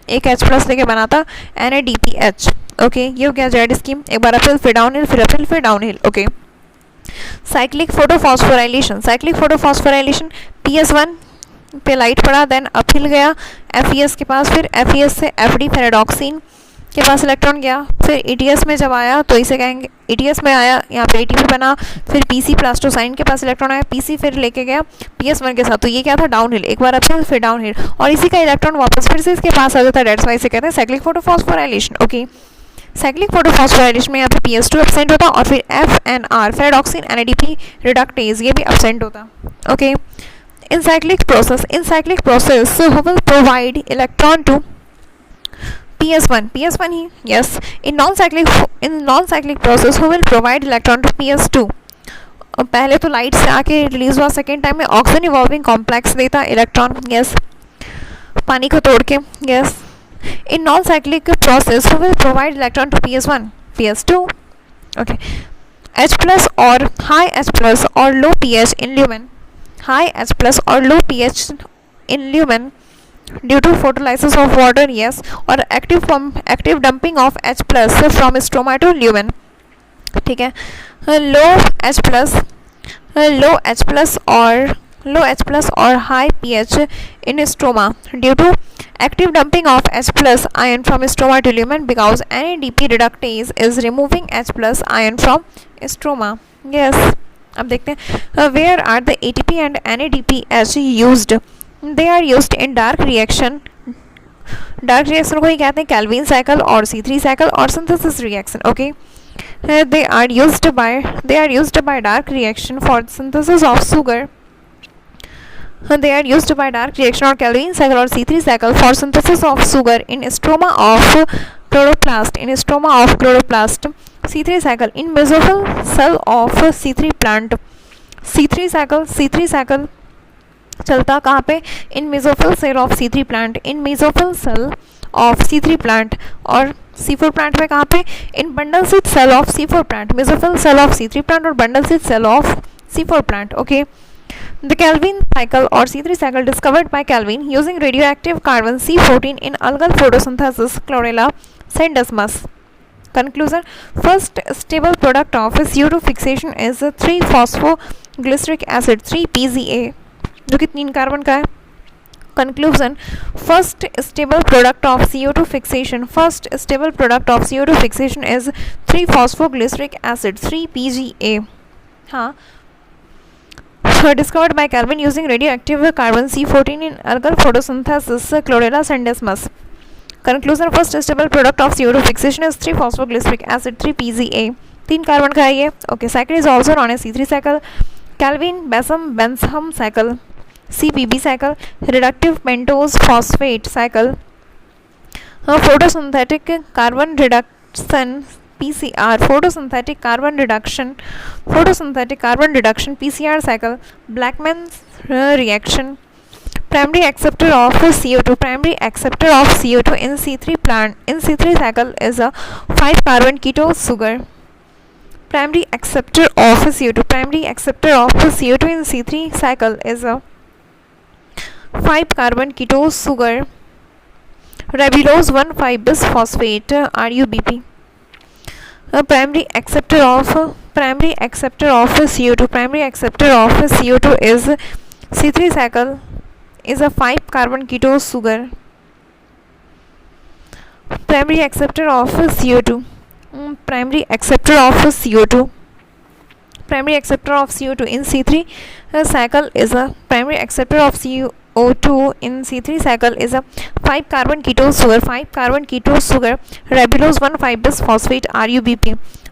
एक H प्लस लेके बनाता NADPH। ओके, ये हो गया जेड स्कीम, एक बार अपहिल फिर डाउन हिल फिर अपहिल फिर down hill. Okay, cyclic photophosphorylation, cyclic photophosphorylation PS1 पे लाइट पड़ा, देन अपहिल गया FeS के पास, फिर FeS से FD फेराडॉक्सिन के पास इलेक्ट्रॉन गया, फिर ETS में जब आया तो इसे कहेंगे, ETS में आया यहाँ पे ATP बना, फिर PC प्लास्टोसाइन के पास इलेक्ट्रॉन आया, PC फिर लेके गया PS1 के साथ, तो ये क्या था डाउन हिल, एक बार अपहिल फिर डाउन हिल, और इसी का इलेक्ट्रॉन वापस फिर से इसके पास आ जाता है, डेट्स वाई से कहते हैं cyclic photophosphorylation. Okay, cyclic photophosphorylation में यहाँ पे PS2 एब्सेंट होता और फिर FNR फेराडॉक्सिन NADP रिडक्टेज ये भी एब्सेंट होता। Okay, in cyclic process who will provide electron to PS1 he, yes, in non-cyclic process who will provide electron to PS2, पहले तो लाइट से आके रिलीज हुआ, सेकेंड टाइम में ऑक्सीजन इवॉल्विंग कॉम्प्लेक्स देता इलेक्ट्रॉन, यस, पानी को तोड़ के, yes. In non cyclic process who will provide electron to PS1 PS2, okay, H plus और high H plus और low pH in lumen, high H plus or low pH in lumen due to photolysis of water, yes, or active dumping of H plus from stroma to lumen, ठीक है। low H plus or high pH in stroma due to active dumping of H plus ion from stroma to lumen because NADP reductase is removing H plus ion from stroma, yes। अब देखते हैं where are the ATP and NADPH used, they are used in dark reaction को ही कहते हैं Calvin cycle और C3 cycle और synthesis reaction. Okay, they are used by dark reaction for synthesis of sugar, they are used by dark reaction or Calvin cycle or C3 cycle for synthesis of sugar in stroma of chloroplast, C3 cycle in mesophyll cell of C3 plant, C3 cycle चलता कहाँ पे, in mesophyll cell of C3 plant, in mesophyll cell of C3 plant, और C4 plant में कहाँ पे, in bundle sheath cell of C4 plant, mesophyll cell of C3 plant और bundle sheath cell of C4 plant. Okay, the Calvin cycle or C3 cycle discovered by Calvin using radioactive carbon C14 in algal photosynthesis chlorella syndesmus. Conclusion: first stable product of CO2 fixation is 3-phosphoglyceric acid 3-PZA जो कि 3 carbon का है। Conclusion: first stable product of CO2 fixation is 3-phosphoglyceric acid 3-PGA, हाँ, discovered by Calvin using radioactive carbon C14 in algal photosynthesis chlorella syndesmus. Conclusion: first stable product of CO2 fixation is 3-phosphoglyceric acid 3-PZA 3 carbon का है ये। Okay, cycle is also known as C3 cycle, Calvin-Bentham cycle, CPB cycle, reductive pentose phosphate cycle, photosynthetic carbon reduction PCR, photosynthetic carbon reduction PCR cycle, Blackman's reaction, primary acceptor of CO2 in C3 cycle is a 5-carbon ketose sugar. Primary acceptor of CO2 in C3 cycle is a 5-carbon ketose sugar, ribulose 1,5-bisphosphate RUBP. Primary acceptor of CO2 is C3 cycle is a 5-carbon ketose sugar. Primary acceptor of CO2 in C3 cycle is a primary acceptor of CO2 in C3 cycle is a 5-carbon ketose sugar, ribulose 1,5-bisphosphate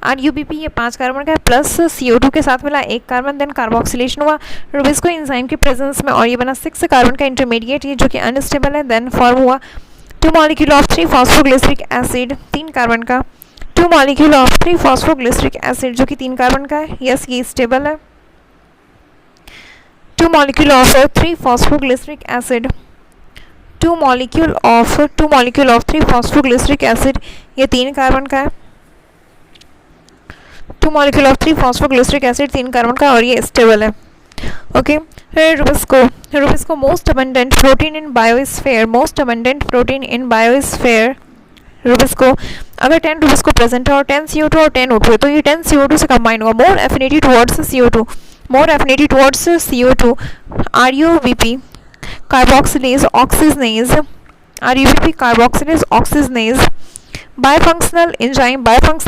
RUBP ये 5 carbon का है plus CO2 के साथ मिला 1 carbon, then carboxylation हुआ Rubisco enzyme के presence में और ये बना 6 कार्बन का इंटरमीडिएट ये जो कि अनस्टेबल है, देन फॉर्म हुआ 2 molecule of 3-phosphoglyceric acid 3 carbon का 2 मॉलिक्यूल ऑफ 3-phosphoglyceric एसिड जो कि 3 कार्बन का है, यस ये स्टेबल है। 2 molecule of 3 phosphoglyceric acid, 2 molecule of 3 phosphoglyceric acid, ये 3 कार्बन का है, 2 molecule of 3 phosphoglyceric acid 3 carbon का, और ये स्टेबल है। Okay, Rubisco most abundant protein इन बायोस्फीयर, मोस्ट अबंडेंट प्रोटीन इन बायोस्फीयर रुबिस्को। अगर 10 रुबिस्को प्रेजेंट है और 10 CO2 और 10 O2 है तो ये 10 CO2 से कंबाइन होगा, more affinity towards CO2, more affinity towards CO2। RUBP carboxylase oxygenase, RUBP carboxylase oxygenase. Bifunctional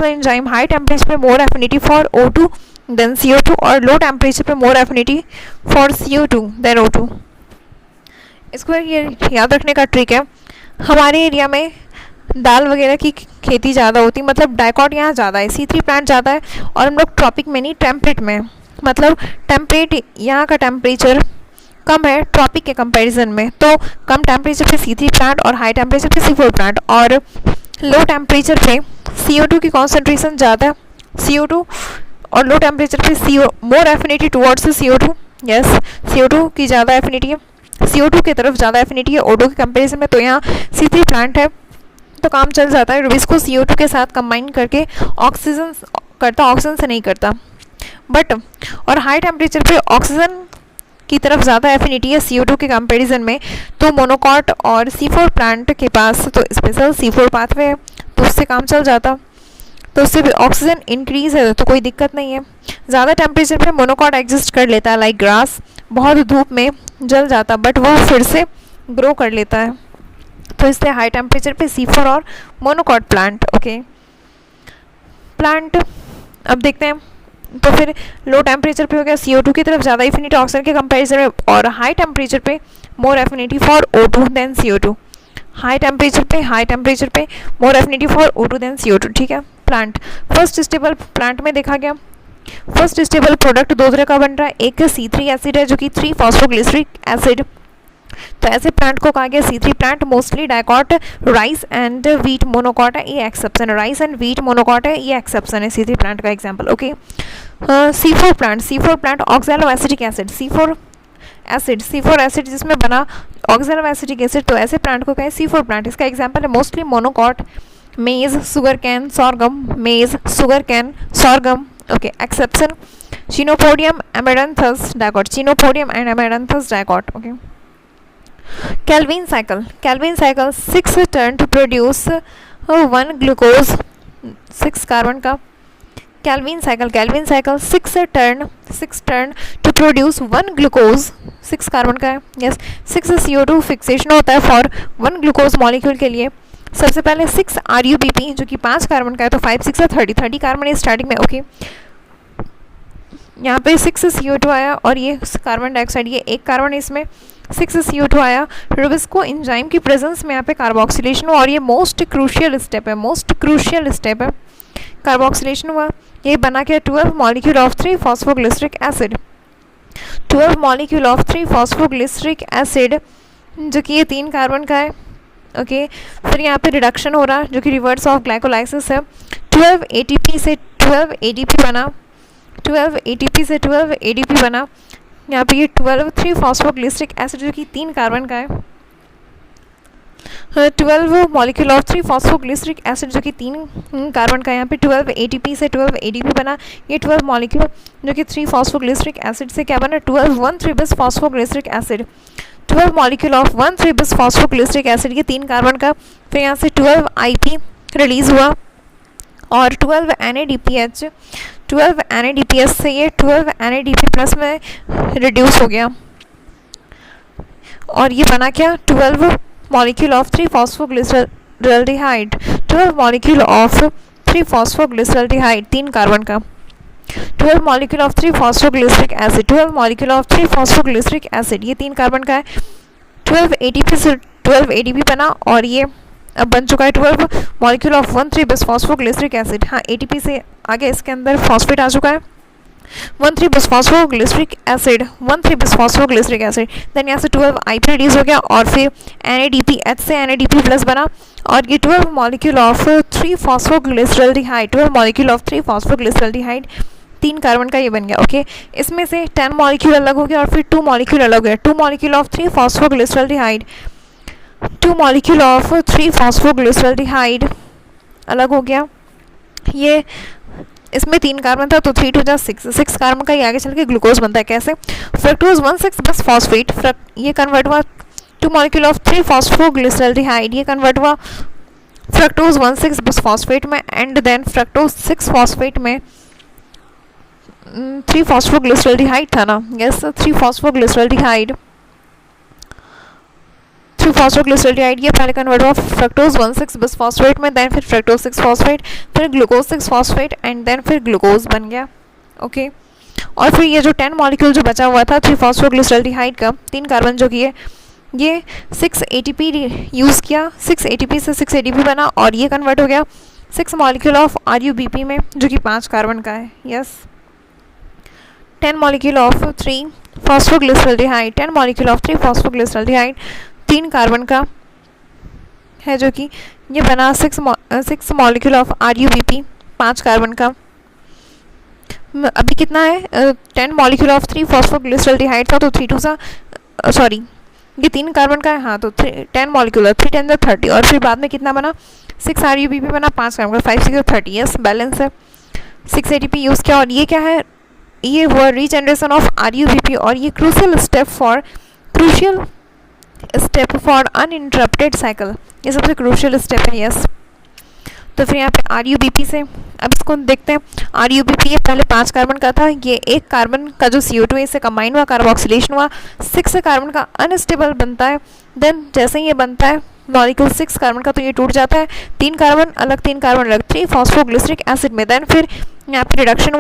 enzyme high temperature पे more affinity for O2 than CO2 और लो टेम्परेचर पे more affinity for CO2 then O2। इसको ये याद रखने का trick है, हमारे एरिया में दाल वगैरह की खेती ज़्यादा होती, मतलब डाइकॉट यहाँ ज़्यादा है, C3 प्लांट ज़्यादा है, और हम लोग ट्रॉपिक में नहीं टेम्परेट में, मतलब टेम्परेट यहाँ का टेम्परेचर कम है ट्रॉपिक के कंपैरिजन में, तो कम टेम्परेचर पे C3 प्लांट और हाई टेम्परेचर पे C4 प्लांट, और लो टेम्परेचर पे CO2 की कॉन्सेंट्रेशन ज़्यादा है, CO2 और लो टेम्परेचर पे CO more affinity towards CO2, yes CO2 की ज़्यादा एफिनिटी है, CO2 की तरफ ज़्यादा एफिनिटी है O2 के कंपैरिजन में, तो यहाँ C3 प्लांट है तो काम चल जाता है। रुबिस्को CO2 के साथ कंबाइन करके ऑक्सीजन करता, ऑक्सीजन से नहीं करता, बट और हाई टेम्परेचर पे ऑक्सीजन की तरफ ज़्यादा एफिनिटी है CO2 के कंपैरिजन में, तो मोनोकॉट और C4 प्लांट के पास तो स्पेशल C4 पाथवे है, तो उससे काम चल जाता, तो उससे भी ऑक्सीजन इंक्रीज है तो कोई दिक्कत नहीं है। ज़्यादा टेम्परेचर पे मोनोकॉट एग्जिस्ट कर लेता है, लाइक ग्रास, बहुत धूप में जल जाता बट वह फिर से ग्रो कर लेता है, तो इसलिए हाई टेम्परेचर पे C4 और मोनोकॉट प्लांट। ओके, प्लांट अब देखते हैं, तो फिर लो टेम्परेचर पे हो गया CO2 की तरफ ज़्यादा एफिनिटी ऑक्सीजन के कंपैरिजन में, और हाई टेम्परेचर पे more affinity for O2 than CO2, high temperature पे more affinity for O2 than CO2। ठीक है, प्लांट फर्स्ट स्टेबल प्लांट में देखा गया, फर्स्ट स्टेबल प्रोडक्ट दो तरह का बन रहा है, एक C3 एसिड है जो कि 3 फॉस्फोग्लिसरिक एसिड, तो ऐसे प्लांट को कहा गया C3 plant, mostly dicot rice and wheat monocot है, ये एक्सेप्शन है, राइस एंड व्हीट मोनोकॉट है, ये एक्सेप्शन है C3 प्लांट का example. Okay, C4 plant oxalo acetic acid, C4 acid जिसमें बना ऑक्सैलो एसिटिक एसिड, तो ऐसे प्लांट को कहें C4 प्लांट, इसका एग्जांपल है mostly monocot, maize, sugar cane, sorghum. Okay, exception chenopodium amaranthus dicot, okay. Calvin cycle 6 turn to produce 1 glucose, 6 carbon का Calvin cycle 6 turn to produce 1 glucose, 6 carbon का है, yes 6 CO2 fixation होता है for 1 glucose molecule के लिए। सबसे पहले 6 RUBP जो कि 5 कार्बन का है, तो 5 6 30 कार्बन है स्टार्टिंग में। ओके, यहाँ पे 6 CO2 आया और ये कार्बन डाइऑक्साइड, ये एक कार्बन है, इसमें 6 CO2 आया। रुबिस्को एंजाइम की प्रेजेंस में यहाँ पे कार्बोक्सिलेशन हुआ, और ये मोस्ट क्रूशियल स्टेप है, कार्बोक्सिलेशन हुआ, ये बना के 12 molecule of 3 phosphoglyceric acid, 12 molecule of 3 phosphoglyceric acid जो कि ये 3 कार्बन का है। ओके, फिर यहाँ पे रिडक्शन हो रहा जो कि रिवर्स ऑफ ग्लाइकोलाइसिस है, 12 ATP से 12 ADP बना, 12 ATP से 12 ADP बना। यहाँ पे ये 12 3 फॉस्फोग्लिसरिक एसिड जो कि 3 कार्बन का है, 12 मॉलिक्यूल ऑफ 3 फॉस्फोग्लिसरिक एसिड जो कि 3 कार्बन का है। यहाँ पे 12 ATP से 12 ADP बना, ये 12 मॉलिक्यूल जो कि 3 फॉस्फोग्लिसरिक एसिड से क्या बना, 12 1,3-bis phosphoglyceric acid, 12 molecule of 1,3-bis phosphoglyceric acid, ये 3 कार्बन का। फिर यहाँ से 12 IP रिलीज हुआ और 12 NADPH, 12 NADPH से ये 12 NADP प्लस में रिड्यूस हो गया, और ये बना क्या, 12 molecule of 3 phosphoglyceraldehyde, 12 molecule of 3 phosphoglyceraldehyde 3 carbon का, 12 molecule of 3 phosphoglyceric acid, 12 molecule of 3 phosphoglyceric acid, ये 3 कार्बन का है। 12 ATP से 12 ADP बना, और ये अब बन चुका है 12 molecule of 1,3-bis phosphoglyceric acid. हाँ, ATP से आगे इसके अंदर फॉस्फेट आ चुका है, 1,3-bis phosphoglyceric acid, 1,3-bis phosphoglyceric acid. Then यहाँ से 12 IP रिलीज हो गया, और फिर NADPH से NADP प्लस बना, और ये 12 molecule of 3 phosphoglyceraldehyde, 12 molecule of 3 phosphoglyceraldehyde 3 carbon का ये बन गया। ओके, इसमें से 10 मॉलिक्यूल अलग हो गया और फिर 2 मॉलिक्यूल अलग हो गया। 2 मॉलिक्यूल ऑफ 3 फॉस्फोग्लिसरॉल्डिहाइड, 2 मॉलिक्यूल ऑफ 3 फॉस्फोग्लिसरॉल्डिहाइड अलग हो गया। ये इसमें 3 कार्बन था तो 3 2 जा 6 कार्बन का ये आगे चल के ग्लूकोज बनता है। कैसे? फ्रक्टोज 1,6 बस फॉस्फेट, ये कन्वर्ट हुआ 2 मॉलिक्यूल ऑफ 3 फॉस्फोग्लिसरॉल्डिहाइड, ये कन्वर्ट हुआ फ्रक्टोज 1,6 बस फॉस्फेट में, एंड देन फ्रक्टोज 6 फॉस्फेट में 3 फॉस्फोग्लिसरॉल्डिहाइड था ना, यस 3 फॉस्फोग्लिसरॉल्डिहाइड, 3 फॉस्फोग्लिसरॉल्डिहाइड ये पहले कन्वर्ट हुआ फ्रक्टोज 1,6 बस फॉस्फेट में, देन फिर फ्रक्टोज 6 फॉस्फेट, फिर ग्लूकोज 6 फॉस्फेट, एंड देन फिर ग्लूकोज बन गया। ओके, और फिर ये जो 10 मॉलिक्यूल जो बचा हुआ था 3 फॉस्फोग्लिसरॉल्डिहाइड का, 3 कार्बन जो किए, ये 6 ATP यूज़ किया, 6 ATP से 6 ATP बना और ये कन्वर्ट हो गया 6 मॉलिक्यूल ऑफ RuBP में जो कि 5 कार्बन का है। Yes, 10 molecule of 3 फॉस्फोग्लिसरॉल्डिहाइड, 10 molecule of 3 फॉस्फोग्लिसरॉल्डिहाइड 3 carbon का है जो कि ये बना 6 मॉलिक्यूल ऑफ RuBP 5 कार्बन का। अभी कितना है? 10 मॉलिक्यूल ऑफ 3 फॉस्फोग्लिसरॉल्डिहाइड था तो 3 2 सा सॉरी ये 3 कार्बन का है, हाँ तो 10 मॉलिक्यूल है, 3 10 जा 30, और फिर बाद में कितना बना 6 RuBP बना 5 कार्बन का, 5 6 30, यस बैलेंस है। 6 ATP यूज़ किया और ये क्या है? ये हुआ रीजनरेशन ऑफ RuBP, और ये crucial step for uninterrupted cycle, ये सबसे क्रूशियल स्टेप है। यस, तो फिर यहाँ पे RuBP से अब इसको देखते हैं। RuBP ये पहले 5 कार्बन का था, ये 1 कार्बन का जो CO2 है इससे कंबाइन हुआ, कार्बोक्सिलेशन हुआ, 6 कार्बन का अनस्टेबल बनता है। देन जैसे ही ये बनता है मॉलिक्यूल 6 कार्बन का तो ये टूट जाता है, 3 कार्बन अलग 3 कार्बन अलग 3 फॉस्फोग्लिसरिक एसिड में। देन फिर यहाँ पे रिडक्शन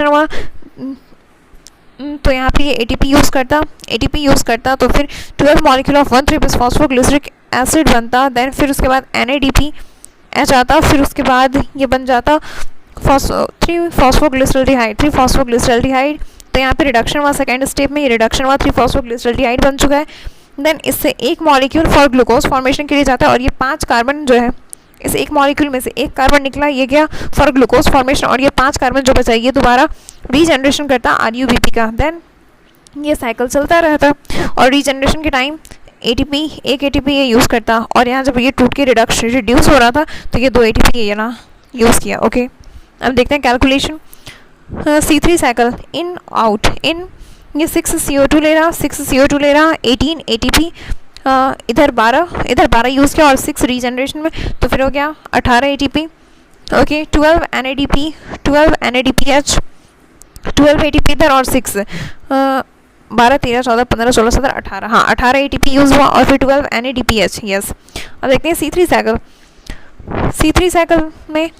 हुआ तो यहाँ पे ये ATP यूज़ करता तो फिर 12 मॉलिक्यूल ऑफ 1,3 बस फॉस्फोग्लिसरिक एसिड बनता। देन फिर उसके बाद NADPH आता, फिर उसके बाद ये बन जाता 3 फॉस्फोग्लिसरॉल्डिहाइड तो यहाँ पे रिडक्शन हुआ, सेकेंड स्टेप में ये रिडक्शन हुआ, 3 फॉस्फोग्लिसरॉल्डिहाइड बन चुका है। देन इससे 1 मॉलिक्यूल फॉर ग्लूकोज फॉर्मेशन के लिए जाता है और ये 5 कार्बन जो है इस 1 मॉलिक्यूल में से 1 कार्बन निकला, ये गया फॉर ग्लूकोज फॉर्मेशन, और ये 5 कार्बन जो बचा ये दोबारा रीजनरेशन करता RuBP का। देन ये साइकिल चलता रहता और रीजनरेशन के टाइम एक ATP ये यूज़ करता, और यहाँ जब ये टूट के रिड्यूस हो रहा था तो ये 2 ATP ये ना यूज़ किया। ओके, अब देखते हैं calculation. C3 cycle in out, in ये 6 CO2 ले रहा 18 ATP, इधर 12 यूज़ किया और 6 रीजनरेशन में, तो फिर हो गया 18 ATP। ओके, 12 NADPH 12 ATP इधर और 6 12 13 14 15 16 17 18, हाँ 18 ATP यूज़ हुआ और फिर 12 NADPH। यस, अब देखते हैं C3 साइकिल में,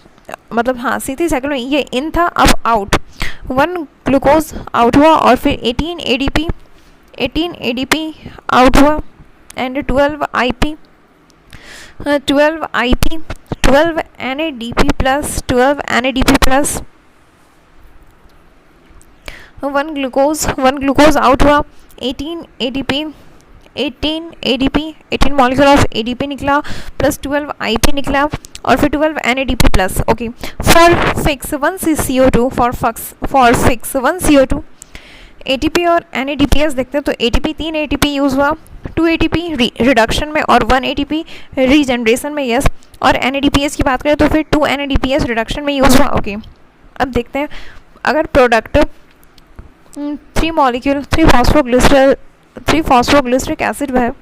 मतलब हाँ C3 साइकिल में ये इन था, अब आउट 1 ग्लूकोज आउट हुआ और फिर 18 ADP आउट हुआ and 12 NADP plus 1 glucose out हुआ, 18 मॉलिक्यूल ऑफ ADP निकला प्लस 12 IP निकला और फिर 12 NADP plus. Okay, for fix 1 CO2 ATP और NADPH देखते हैं तो ATP 3 ATP यूज़ हुआ, 2 ATP रिडक्शन में और 1 ATP रीजनरेशन में। यस, और NADPH की बात करें तो फिर 2 NADPH रिडक्शन में यूज़ हुआ। ओके, अब देखते हैं अगर प्रोडक्ट 3 फॉस्फोग्लिसरिक एसिड है,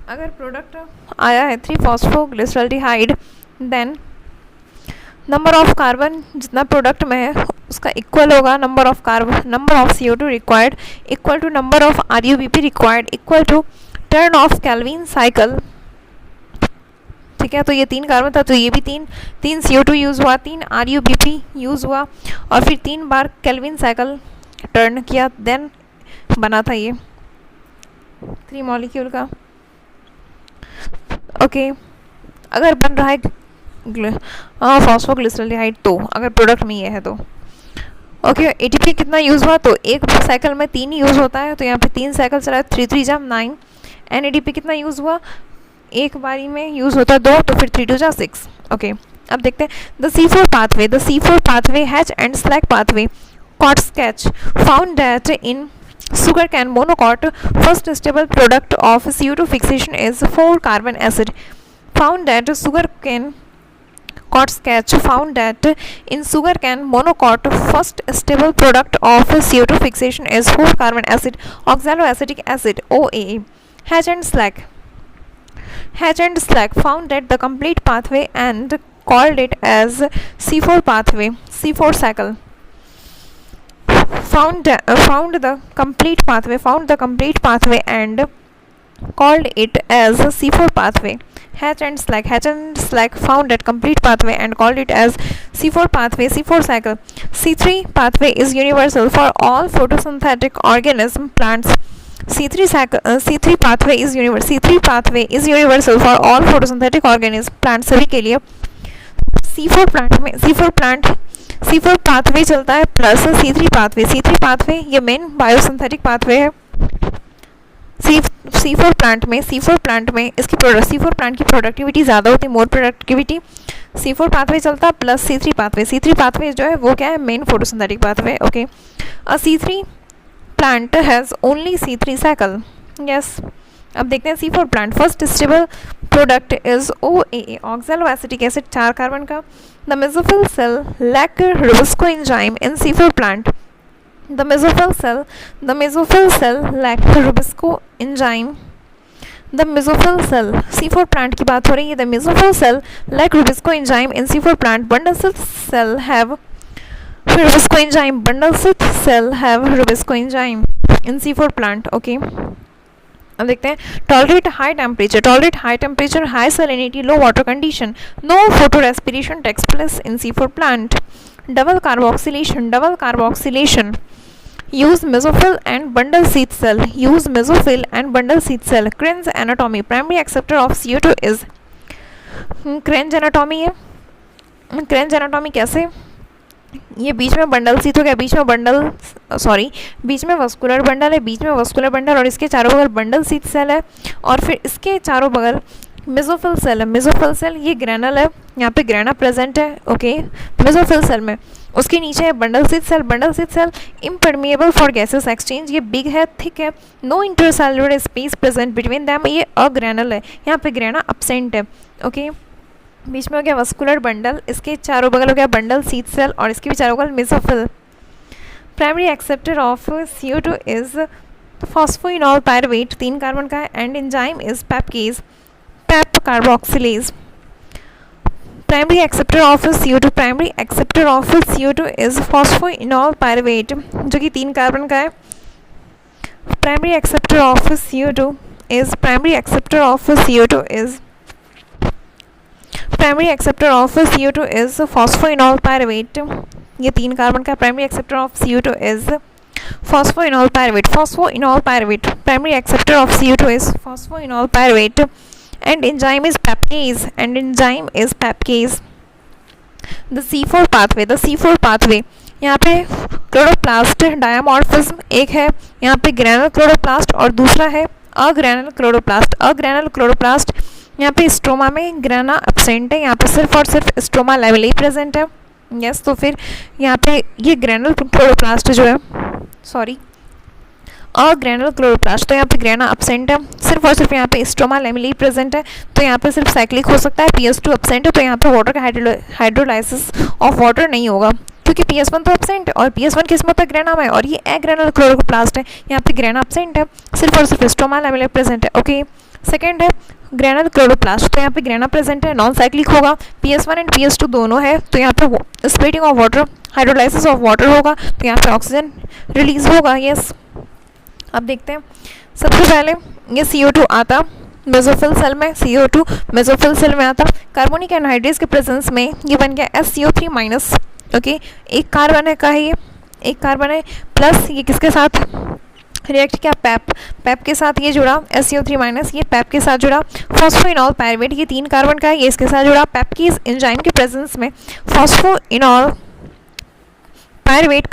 अगर प्रोडक्ट आया है 3 phosphoglyceraldehyde, then number of carbon जितना प्रोडक्ट में है उसका इक्वल होगा number of CO2 required equal to number of RuBP required equal to turn of Calvin cycle. ठीक है, तो ये 3 कार्बन था तो ये भी 3 CO2 यूज़ हुआ, 3 RuBP यूज़ हुआ और फिर 3 बार केल्विन साइकिल टर्न किया, देन बना था ये 3 मॉलिक्यूल का। ओके, अगर बन रहा है फॉस्फोग्लिसरॉल्डिहाइड तो अगर प्रोडक्ट में ये है तो ओके, ATP कितना यूज़ हुआ तो एक साइकिल में 3 यूज़ होता है तो यहाँ पे 3 साइकिल चला है, 3 3 जा 9। NADP कितना यूज़ हुआ, एक बारी में यूज़ होता है 2 तो फिर 3 2 जा 6। ओके, अब देखते हैं the C4 pathway Hatch and Slack pathway Cox-Catch found that in sugarcane monocot first stable product of CO2 fixation is 4 carbon acid. Found that sugarcane Cox-Catch found that in sugarcane monocot first stable product of CO2 fixation is 4 carbon acid oxaloacetic acid OAA. Hatch and Slack found that the complete pathway and called it as C4 pathway, C4 cycle. Found the complete pathway and called it as C4 pathway. Hatch and Slack found that complete pathway and called it as C4 pathway, C4 cycle. C3 pathway is universal for all photosynthetic organism plants. C3 pathway is universal for all photosynthetic organism plants सभी के लिए. C4 pathway चलता है plus C3 pathway ये main biosynthetic pathway है. C4 plant में इसकी C4 plant की प्रोडक्टिविटी ज़्यादा होती है, मोर प्रोडक्टिविटी. C4 पाथवे चलता है प्लस C3 पाथवे जो है वो क्या है, main photosynthetic pathway. Okay, C3 plant has only C3 cycle. Yes, अब देखते हैं C4 plant. First stable product is OAA oxaloacetic acid 4 carbon का. The mesophyll cell lack rubisco enzyme in C4 plant. The mesophyll cell lack rubisco enzyme. The mesophyll cell C4 plant की बात हो रही है. The mesophyll cell lack rubisco enzyme in C4 plant. Bundle cell have rubisco enzyme. In C4 plant. Okay, अब देखते हैं. Tolerate high temperature, high salinity, low water condition. No photo respiration takes place in C4 plant. Double carboxylation. Use mesophyll and bundle sheath cell. Kranz anatomy. Primary acceptor of CO2 is Kranz anatomy है. Kranz anatomy कैसे, ये बीच में bundle sheath हो गया, बीच में vascular bundle और इसके चारों बगल बंडल सीथ सेल है और फिर इसके चारों बगल मेसोफिल सेल है. मेसोफिल सेल ये ग्रैनल है, यहाँ पे ग्रैना प्रेजेंट है. ओके, मेसोफिल सेल में उसके नीचे है bundle sheath cell. Impermeable for gases exchange, ये बिग है, थिक है. No intercellular space present between them, ये अग्रैनल है, यहाँ पे ग्रैना अपसेंट है. ओके, बीच में हो गया वस्कुलर बंडल, इसके चारों बगल हो गया बंडल सीथ सेल और इसके भी चारों बगल mesophyll. Primary acceptor of CO2 is phosphoenol pyruvate 3 carbon का है and enzyme is PEP carboxylase. Primary acceptor of CO2 is phosphoenol pyruvate जो कि 3 कार्बन का है. Primary acceptor of CO2 is phosphoenol pyruvate, ये 3 कार्बन का. Primary acceptor of CO2 is phosphoenol pyruvate. Primary acceptor of CO2 is phosphoenol pyruvate and enzyme is PEPcase. The C4 pathway, यहाँ पे chloroplast dimorphism एक है, यहाँ पे ग्रैनल chloroplast और दूसरा है अग्रैनल क्लोरोप्लास्ट. यहाँ पे स्ट्रोमा में ग्रैना एब्सेंट है, यहाँ पे सिर्फ और सिर्फ स्ट्रोमा लेवल ही प्रेजेंट है. यस, तो फिर यहाँ पे ये ग्रैनल क्लोरोप्लास्ट जो है, अग्रैनल क्लोरोप्लास्ट, तो यहाँ पे ग्रैना एब्सेंट है, सिर्फ और सिर्फ यहाँ पे स्ट्रोमा लेवल ही प्रेजेंट है. तो यहाँ पे सिर्फ साइक्लिक हो सकता है. PS2 एब्सेंट है, तो यहाँ पे वाटर का हाइड्रोलाइसिस ऑफ वाटर नहीं होगा क्योंकि PS1 तो एब्सेंट है और PS1 किस में होता है, ग्रैना में, और ये एग्रैनल क्लोरोप्लास्ट है, यहाँ पे ग्रैना एब्सेंट है, सिर्फ और सिर्फ स्ट्रोमा लेवल प्रेजेंट है. ओके, सेकेंड है ग्रैनल क्लोरोप्लास्ट, तो यहाँ पे ग्रैना प्रेजेंट है, नॉन साइक्लिक होगा. PS1 एंड PS2 दोनों है, तो यहाँ पे splitting of water, hydrolysis of water होगा, तो यहाँ पे ऑक्सीजन रिलीज होगा. यस, अब देखते हैं. सबसे पहले ये CO2 आता मेसोफिल सेल में आता. कार्बोनिक एनहाइड्रेज के प्रेजेंस में ये बन गया SCO3 माइनस. ओके, एक कार्बन है, का है ये, एक कार्बन है प्लस, ये किसके साथ रिएक्ट किया, पैप के साथ ये जुड़ा, SCO3 माइनस, ये पैप के साथ जुड़ा. फॉस्फोइनॉल पायरुवेट, ये 3 कार्बन का है, ये इसके साथ जुड़ा. पैप की इस एंजाइम के प्रेजेंस में फॉस्फोइनॉल पायरुवेट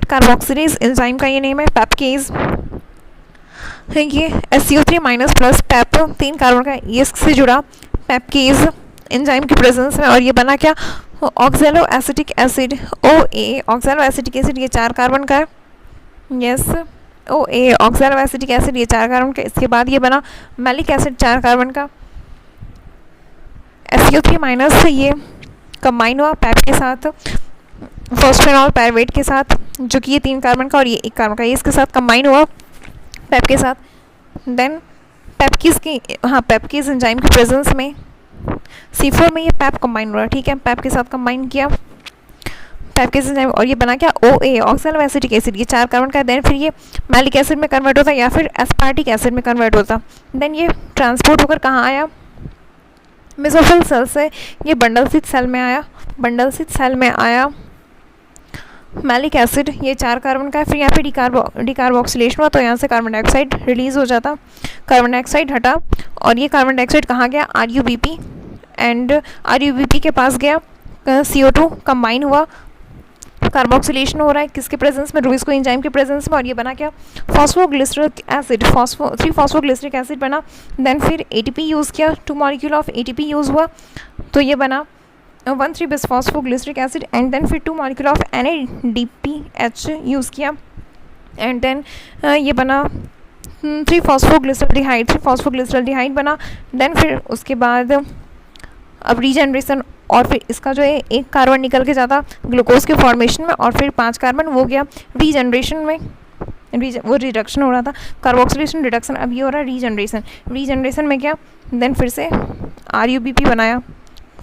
कार्बोक्सिलेज एंजाइम का ये नेम है, पैपकेज. ये SCO3 minus plus PEP 3 carbon का ES से जुड़ा पैपकेज एंजाइम की प्रेजेंस में, और ये बना क्या, oxalo acetic acid OA। Oxalo acetic acid ये 4 कार्बन का है, yes OA oxalo acetic acid ये 4 कार्बन का। इसके बाद ये बना मैलिक एसिड 4 कार्बन का, SCO3 माइनस ये कंबाइन हुआ पैप के साथ फॉस्फेनॉल पायरुवेट के साथ, जो कि ये 3 कार्बन का और ये 1 कार्बन का, ये इसके साथ कंबाइन हुआ पैप के साथ। देन पैपकीज की, हाँ पैपकीज एंजाइम की प्रेजेंस में C4 में ये पैप कंबाइन हुआ, ठीक है, पैप के साथ कंबाइन किया पैपकीज एंजाइम, और ये बना क्या OA ऑक्सैलो एसिटिक एसिड ये 4 कार्बन का। देन फिर ये मैलिक एसिड में कन्वर्ट होता या फिर एस्पार्टिक एसिड में कन्वर्ट होता। देन ये ट्रांसपोर्ट होकर कहाँ आया, मेसोफिल सेल से ये बंडल स्थित सेल में आया, बंडल स्थित सेल में आया मैलिक एसिड ये 4 कार्बन का है। फिर यहाँ पे डिकार्बोक्सिलेशन हुआ तो यहाँ से कार्बन डाइऑक्साइड रिलीज हो जाता, कार्बन डाइऑक्साइड हटा, और ये कार्बन डाइऑक्साइड कहाँ गया RUBP, एंड RUBP के पास गया CO2 कंबाइन हुआ, कार्बोक्सिलेशन हो रहा है किसके प्रेजेंस में, रुबिस्को एंजाइम के प्रेजेंस में, और ये बना क्या फॉस्फोग्लिसरिक एसिड, 3 फॉस्फोग्लिसरिक एसिड बना। देन फिर ATP यूज़ किया, 2 मॉलिक्यूल ऑफ ATP यूज़ हुआ तो ये बना 1,3 बिसफॉस्फोग्लिसरिक एसिड, एंड देन फिर 2 मॉलिक्यूल ऑफ NADPH यूज़ किया, एंड देन ये बना 3 फॉस्फोग्लिसरल्डिहाइड बना। देन फिर उसके बाद अब रीजनरेशन, और फिर इसका जो है 1 कार्बन निकल के जाता ग्लूकोज के फॉर्मेशन में, और फिर 5 कार्बन वो गया रीजनरेशन में, वो रिडक्शन हो रहा था, कार्बोक्सिलेशन रिडक्शन, अब ये हो रहा है रीजनरेशन। रीजनरेशन में क्या, देन फिर से RUBP बनाया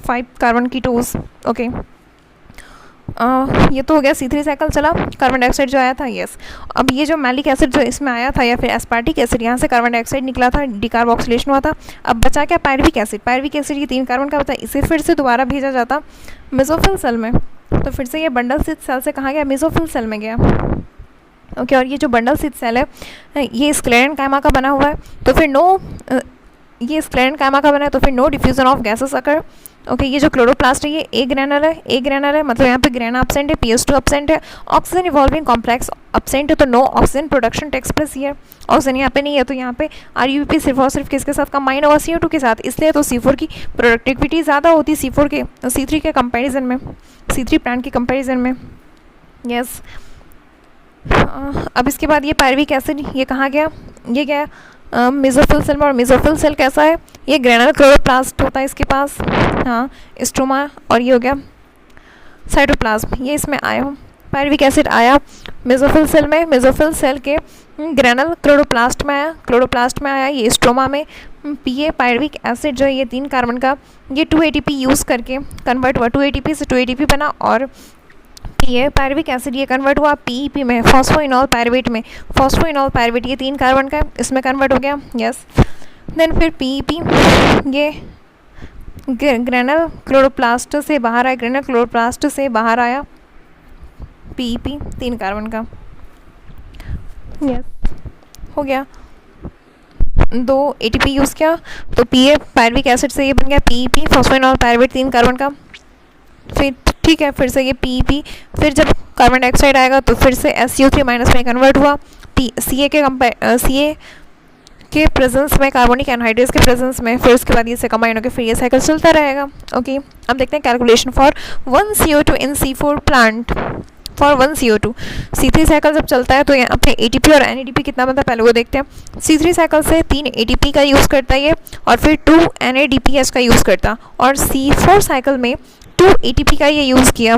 5 कार्बन कीटोज, ओके। ये तो हो गया C3 साइकिल चला, कार्बन डाइऑक्साइड जो आया था, यस। अब ये जो मैलिक एसिड जो इसमें आया था या फिर एस्पार्टिक एसिड, यहाँ से कार्बन डाइऑक्साइड निकला था, डिकार्बोक्सिलेशन हुआ था। अब बचा क्या पायरुविक एसिड, पायरुविक एसिड ये 3 कार्बन का होता है, इसे फिर से दोबारा भेजा जाता मेसोफिल सेल में, तो फिर से ये बंडल स्थित सेल से कहाँ गया, मेसोफिल सेल में गया, ओके। और ये जो बंडल स्थित सेल है ये स्क्लेरेनकाइमा का बना हुआ है, तो फिर ये स्क्लेरेनकाइमा का बना है तो फिर no diffusion of gases occur, okay. ये जो क्लोरोप्लास्ट है ये ए ग्रेनल है, मतलब यहाँ पे ग्रेना एब्सेंट है, PS2 एब्सेंट है, ऑक्सीजन इवॉल्विंग कॉम्प्लेक्स एब्सेंट है, तो no oxygen production takes place here, oxygen यहाँ पे नहीं है, तो यहाँ पे RUBP सिर्फ और सिर्फ किसके साथ कंबाइन होगा, CO2 के साथ, इसलिए तो C4 की प्रोडक्टिविटी ज़्यादा होती है C3 के कंपेरिजन में, C3 प्लांट के कंपेरिजन में, यस। अब इसके बाद ये पायरुविक एसिड ये कहाँ गया, ये गया मेसोफिल सेल में, और मेसोफिल सेल कैसा है, ये ग्रेनल क्लोरोप्लास्ट होता है इसके पास, हाँ स्ट्रोमा, और ये हो गया साइटोप्लाज्म, ये इसमें आया हो, पायरुविक एसिड आया मेसोफिल सेल में, मेसोफिल सेल के ग्रेनल क्लोरोप्लास्ट में आया, ये स्ट्रोमा में PA पायरुविक एसिड जो है ये 3 कार्बन का, ये 2 ATP यूज़ करके कन्वर्ट हुआ, 2 ATP से 2 ATP बना, और ये पायरुविक एसिड ये कन्वर्ट हुआ PEP में, फॉस्फोइनॉल पायरुवेट में, फॉस्फोइनॉल पायरुवेट ये 3 कार्बन का है, इसमें कन्वर्ट हो गया, यस। देन फिर PEP ये ग्रेनल क्लोरोप्लास्ट से बाहर आया, ग्रेनल क्लोरोप्लास्ट से बाहर आया PEP 3 कार्बन का, यस हो गया। 2 ATP यूज़ किया तो PA पायरुविक एसिड से ये बन गया PEP फॉस्फोइनॉल पायरुवेट 3 कार्बन का, फिर ठीक है, फिर से ये PEP, फिर जब कार्बन डाइऑक्साइड आएगा तो फिर से SCO3 माइनस में कन्वर्ट हुआ, CA के प्रेजेंस में, कार्बोनिक एनहाइड्रेस के प्रेजेंस में, फिर उसके बाद ये से कंबाइन होकर फिर ये साइकिल चलता रहेगा, ओके। अब देखते हैं calculation for 1 CO2 in C4 plant, for 1 CO2 C3 cycle जब चलता है तो यहाँ अपने ATP और NADP कितना बनता है पहले वो देखते हैं। C3 साइकिल से 3 ATP का यूज़ करता है ये, और फिर 2 NADPH का यूज़ करता, और C4 साइकिल में 2 ATP का ये यूज़ किया,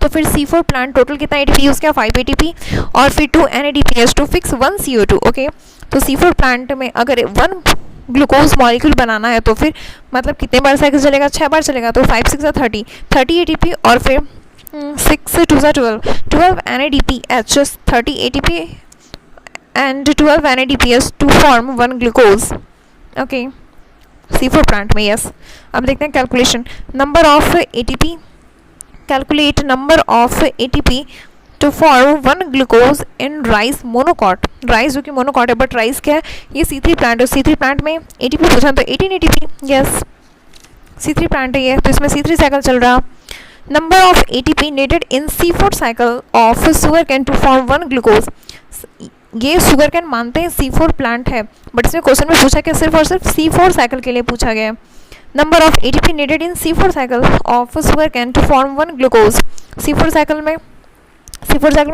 तो फिर C4 प्लांट टोटल कितना ATP यूज़ किया, 5 ATP, और फिर 2 NADPH to fix 1 CO2, okay. तो C4 प्लांट में अगर 1 ग्लूकोज मॉलिक्यूल बनाना है तो फिर मतलब कितने बार साइकिल चलेगा, 6 बार चलेगा, तो 5 6 30 ATP, और फिर 6 2 12 NADPH 30 ATP and 12 NADPH to form 1 glucose, okay C4 plant में, यस। अब देखते हैं calculation, number of ATP, calculate number of ATP to form 1 glucose in rice monocot, rice जो कि मोनोकॉट है, बट राइस क्या है, ये C3 प्लांट है, C3 प्लांट में ATP पूछा तो 18 ATP, यस C3 प्लांट है ये, तो इसमें C3 साइकिल चल रहा। Number of ATP needed in C4 cycle of sugarcane to form 1 glucose, ये शुगर कैन मानते हैं C4 प्लांट है, बट इसमें क्वेश्चन में पूछा क्या, सिर्फ और सिर्फ C4 साइकिल के लिए पूछा गया है। Number of ATP needed in C4 cycle of sugar cane to form 1 glucose. C4 cycle में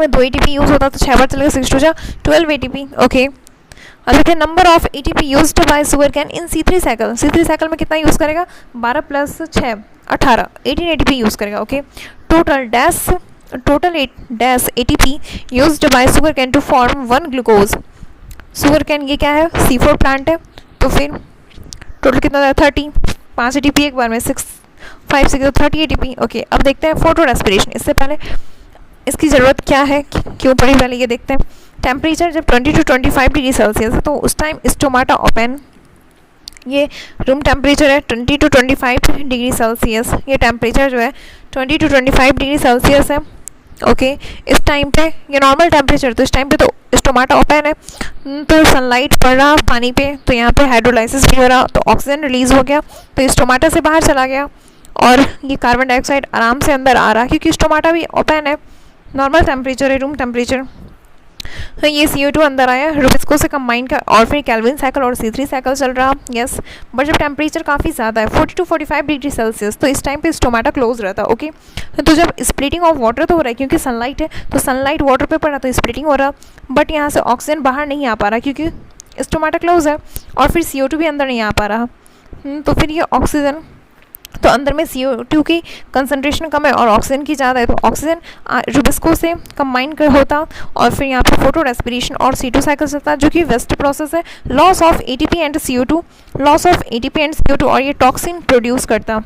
2 ATP यूज होता, तो 6 बार चलेगा, 6 टू जा 12 ATP। ओके, अब देखिए number of ATP used by sugar cane in C3 cycle. C3 cycle में कितना use करेगा, 12 प्लस 6 18, 18 ATP यूज़ करेगा। Okay, total ATP used by sugar cane to form 1 glucose. Sugar cane ये क्या है, C4 प्लांट है, तो फिर टोटल कितना था, 30, 5 ATP एक बार में, 6 5 6 30 ATP। ओके, अब देखते हैं फोटो रेस्पिरेशन। इससे पहले इसकी ज़रूरत क्या है, क्यों पड़ी, पहले ये देखते हैं। टेम्परेचर जब 20 to 25 डिग्री सेल्सियस है, तो उस टाइम स्टोमाटा ओपन, ये रूम टेम्परेचर है 20 to 25 डिग्री सेल्सियस, ये टेम्परेचर जो है 20 to 25 डिग्री सेल्सियस है। ओके, इस टाइम पे ये नॉर्मल टेम्परेचर, तो इस टाइम पे तो स्टोमाटा ओपन है, तो सनलाइट पड़ रहा पानी पे, तो यहाँ पे हाइड्रोलाइसिस भी हो रहा, तो ऑक्सीजन रिलीज हो गया, तो स्टोमाटा से बाहर चला गया, और ये कार्बन डाइऑक्साइड आराम से अंदर आ रहा, क्योंकि स्टोमाटा भी ओपन है, नॉर्मल टेम्परेचर है, रूम टेम्परेचर। तो ये CO2 अंदर आया, रुबिस्को से कंबाइन का, और फिर कैल्विन साइकिल और C3 साइकिल चल रहा। यस, बट जब टेम्परेचर काफ़ी ज़्यादा है 40 to 45 डिग्री सेल्सियस, तो इस टाइम पे स्टोमाटा क्लोज रहता है। ओके, तो जब स्प्लिटिंग ऑफ वाटर तो हो रहा है, क्योंकि सनलाइट है, तो सनलाइट वाटर पे पड़ा, तो स्प्लिटिंग हो रहा, बट यहाँ से ऑक्सीजन बाहर नहीं आ पा रहा, क्योंकि स्टोमाटा क्लोज है, और फिर CO2 भी अंदर नहीं आ पा रहा। तो फिर ये ऑक्सीजन, तो अंदर में CO2 की कंसनट्रेशन कम है और ऑक्सीजन की ज़्यादा है, तो ऑक्सीजन रुबिस्को से कंबाइन कर होता, और फिर यहाँ पे फोटो रेस्पिरेशन और C2 साइकिल चलता, जो कि वेस्ट प्रोसेस है, loss of ATP and CO2, और ये टॉक्सिन प्रोड्यूस करता।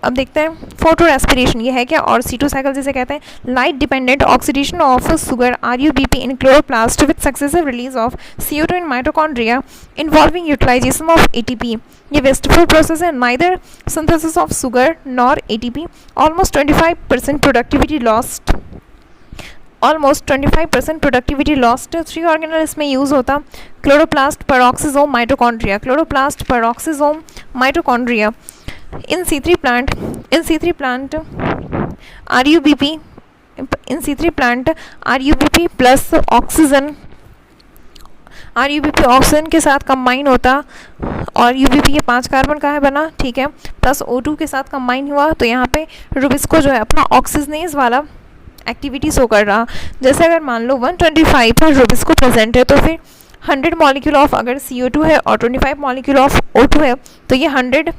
अब देखते हैं फोटो रेस्पिरेशन ये है क्या, और C2 साइकिल जिसे कहते हैं light dependent oxidation of sugar RUBP in chloroplast with successive release of CO2 in mitochondria involving utilisation of ATP। ये वेस्टफुल प्रोसेस है, neither synthesis of sugar nor ATP। Almost 25% productivity lost. 3 organelle इसमें use होता, chloroplast, peroxisome, mitochondria. In C3 plant RUBP plus oxygen, RUBP oxygen के साथ combine होता, और UBP ये 5 carbon का है बना, ठीक है, प्लस O2 के साथ कंबाइन हुआ, तो यहाँ पे रुबिस्को जो है अपना ऑक्सीजनेज वाला एक्टिविटी शो कर रहा। जैसे अगर मान लो 125 पर रुबिस्को प्रेजेंट है, तो फिर 100 मॉलिक्यूल ऑफ अगर CO2 है और 25 मॉलिक्यूल ऑफ O2 है, तो ये 100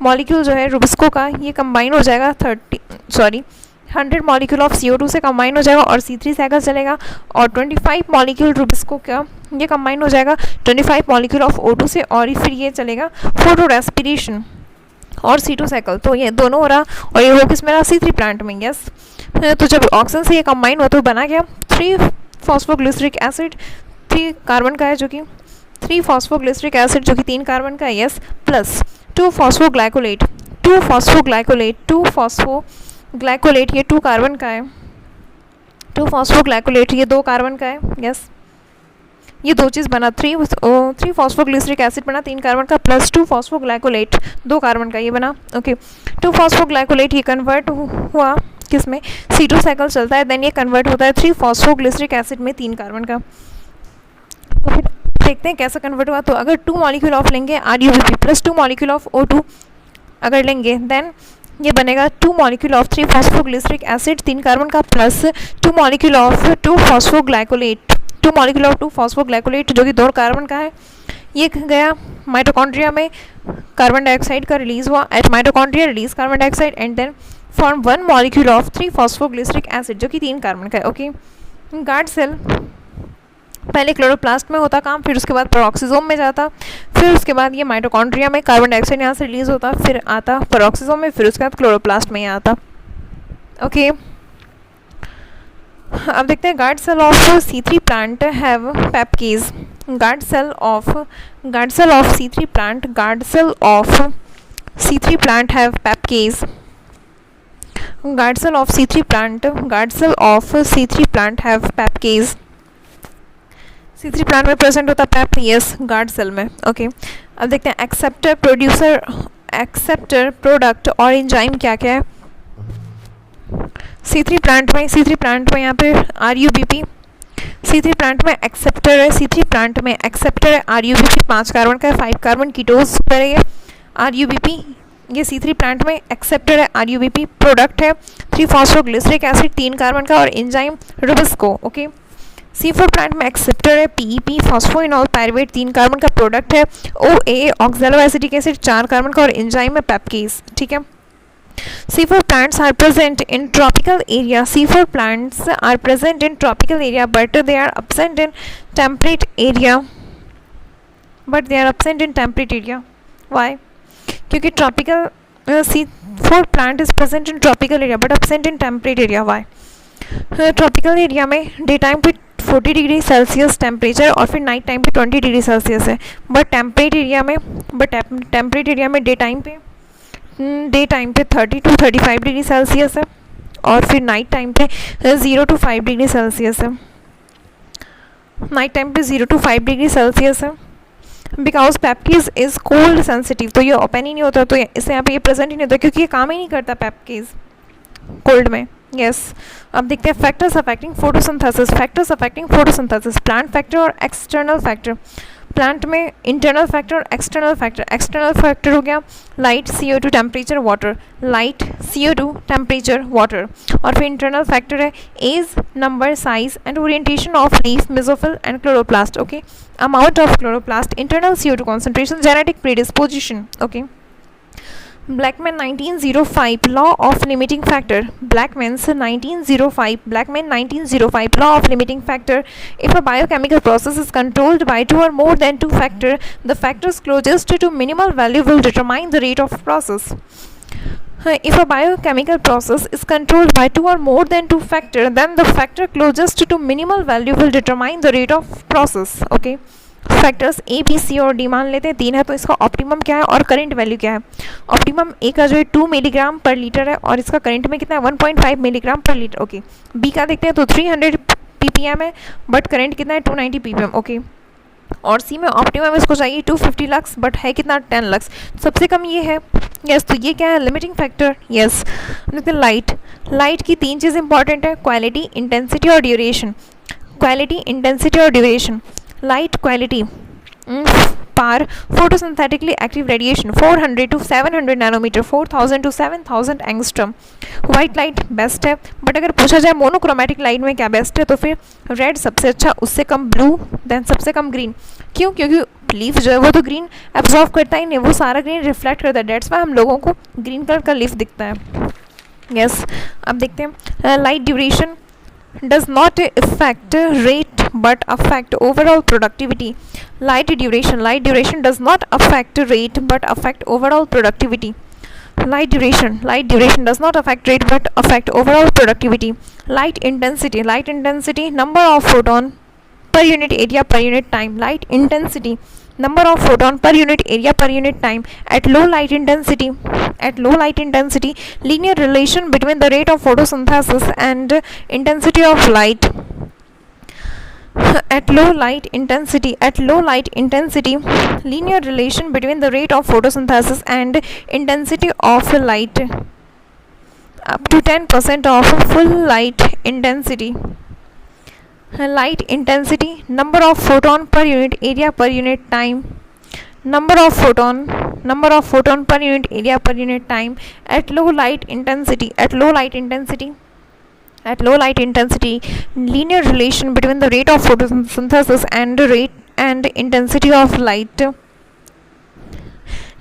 मॉलिक्यूल जो है रुबिस्को का ये कंबाइन हो जाएगा 100 मॉलिक्यूल ऑफ CO2 से कंबाइन हो जाएगा, और C3 साइकिल चलेगा, और 25 मॉलिक्यूल रुबिस्को का ये कंबाइन हो जाएगा 25 मॉलिक्यूल ऑफ O2 से, और फिर ये चलेगा फोटो रेस्पिरेशन और C2 साइकिल। तो ये दोनों हो रहा, और ये वो किस में रहा, C3 प्लांट में। यस, तो जब ऑक्सीजन से ये कंबाइन हुआ तो बना गया 3 फॉस्फोग्लिसरिक एसिड, 3 कार्बन का है, जो कि 3 फॉस्फोग्लिसरिक एसिड जो कि 3 कार्बन का है। यस, प्लस 2 फॉस्फोग्लाइकोलेट, ये 2 कार्बन का है, 2 फॉस्फोग्लाइकोलेट ये 2 कार्बन का है। यस, ये 2 चीज़ बना, 3 फॉस्फोग्लिसरिक एसिड बना 3 कार्बन का, प्लस 2 फॉस्फोग्लाइकोलेट 2 कार्बन का ये बना। ओके, 2 फॉस्फोग्लाइकोलेट ये कन्वर्ट हुआ किस में, C2 साइकिल चलता है, देन ये कन्वर्ट होता है 3 फॉस्फोग्लिसरिक एसिड में 3 कार्बन का। तो फिर देखते हैं कैसा कन्वर्ट हुआ। तो अगर 2 मॉलिक्यूल ऑफ लेंगे RUBP plus 2 molecule of O2 अगर लेंगे, देन ये बनेगा 2 molecule of 3 phosphoglyceric acid 3 carbon का, प्लस 2 मॉलिक्यूल ऑफ 2 फॉस्फोग्लाइकोलेट जो कि 2 कार्बन का है। ये गया माइटोकॉन्ड्रिया में, कार्बन डाइऑक्साइड का रिलीज हुआ, at mitochondria release carbon dioxide and then form 1 molecule of 3 phosphoglyceric acid जो कि 3 कार्बन का है। ओके, गार्ड सेल पहले क्लोरोप्लास्ट में होता काम, फिर उसके बाद पेरोक्सिसोम में जाता, फिर उसके बाद ये माइटोकॉन्ड्रिया में कार्बन डाइऑक्साइड यहाँ से रिलीज होता, फिर आता पेरोक्सिसोम में, फिर उसके बाद क्लोरोप्लास्ट में आता। ओके, अब देखते हैं guard cell of C3 plant have PEPcase. Guard cell of C3 plant have PEPcase. Guard cell of C3 plant have PEPcase. C3 plant में प्रेजेंट होता पैप, यस, गार्ड सेल में। ओके, अब देखते हैं एक्सेप्टर प्रोडक्ट और enzyme क्या क्या है C3 प्लांट में। यहाँ पे RUBP C3 प्लांट में एक्सेप्टर है, C3 प्लांट में एक्सेप्टर है, RUBP 5 कार्बन का है, 5 कार्बन कीटोज पर है RUBP, ये C3 प्लांट में एक्सेप्टर है, RUBP प्रोडक्ट है 3 फॉस्फोग्लिसरिक एसिड 3 कार्बन का और enzyme Rubisco. Okay, C4 plant में एक्सेप्टर है, PEP फॉस्फोइनॉल पायरुवेट 3 कार्बन का प्रोडक्ट है, OAA oxalo acetic acid 4 carbon का और एंजाइम है पेप्केज। ठीक है, C4 plants are present in tropical area. C4 plants are present in tropical area, but they are absent in temperate area. Why? क्योंकि tropical C4 plant is present in tropical area but absent in temperate area. Why? Tropical area में day time पे 40 degree Celsius temperature और फिर night time पे 20 degree Celsius है, but temperate area में day time पे 30 to 35 degree Celsius है और फिर नाइट टाइम पे 0 to 5 डिग्री सेल्सियस है। बिकॉज पेप्केज इज़ कोल्ड सेंसिटिव, तो ये ओपन ही नहीं होता, तो इससे यहाँ पे ये प्रेजेंट ही नहीं होता क्योंकि ये काम ही नहीं करता पेप्केज कोल्ड में। यस, अब देखते हैं factors affecting photosynthesis. Plant factor और एक्सटर्नल फैक्टर। प्लांट में इंटरनल फैक्टर और एक्सटर्नल फैक्टर। एक्सटर्नल फैक्टर हो गया light, CO2, temperature, water. Light, CO2, temperature, water. और फिर इंटरनल फैक्टर है age, number, size and orientation of leaf, mesophyll and chloroplast. Okay, amount of chloroplast, internal CO2 concentration, genetic predisposition. Okay, Blackman 1905 law of limiting factor. Blackman 1905 law of limiting factor. If a biochemical process is controlled by 2 or more than 2 factor, the factors closest to minimal value will determine the rate of process. If a biochemical process is controlled by 2 or more than 2 factor, then the factor closest to minimal value will determine the rate of process. Okay. Factors A, B, C और D मान लेते हैं, 3 है, तो इसका optimum क्या है और करंट वैल्यू क्या है। ऑप्टिमम A का जो है 2 मिलीग्राम पर लीटर है और इसका करंट में कितना है 1.5 मिलीग्राम पर लीटर। ओके, B का देखते हैं तो 300 ppm है बट करंट कितना है 290 ppm। ओके, और C में ऑप्टिमम इसको चाहिए 250 लक्स बट है कितना 10 लक्स, सबसे कम ये है। यस, तो ये क्या है लिमिटिंग फैक्टर। यस, देखते हैं लाइट की 3 चीज़ इंपॉर्टेंट है, क्वालिटी, इंटेंसिटी और duration. Light quality PAR photosynthetically active radiation 400 to 700 nanometre, 4000 to 7000 angstrom. White light best है, बट अगर पूछा जाए मोनोक्रोमेटिक लाइट में क्या बेस्ट है तो फिर रेड सबसे अच्छा, उससे कम ब्लू, देन सबसे कम ग्रीन। क्यों? क्योंकि लीफ जो है वो तो ग्रीन एब्जॉर्व करता ही नहीं, वो सारा ग्रीन रिफ्लेक्ट करता है, डेट्स वाई हम लोगों को ग्रीन कलर का लीफ दिखता है। यस, अब देखते हैं light duration does not affect rate but affect overall productivity. Light duration does not affect rate but affect overall productivity. Light duration does not affect rate but affect overall productivity. Light intensity number of photon per unit area per unit time. Light intensity number of photon per unit area per unit time. At low light intensity, linear relation between the rate of photosynthesis and intensity of light. At low light intensity, linear relation between the rate of photosynthesis and intensity of light up to 10% of full light intensity. Light intensity number of photon per unit area per unit time. Number of photon per unit area per unit time at low light intensity, linear relation between the rate of photosynthesis and intensity of light.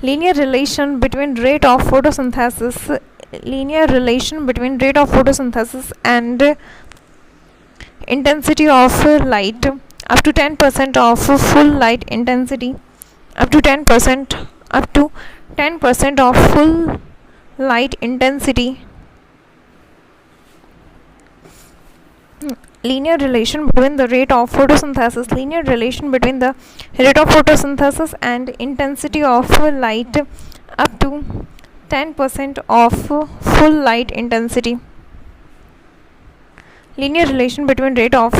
Linear relation between rate of photosynthesis and intensity of light up to 10% of full light intensity. Up to 10% of full light intensity. Linear relation between the rate of photosynthesis and intensity of light up to 10% of full light intensity. Linear relation between rate of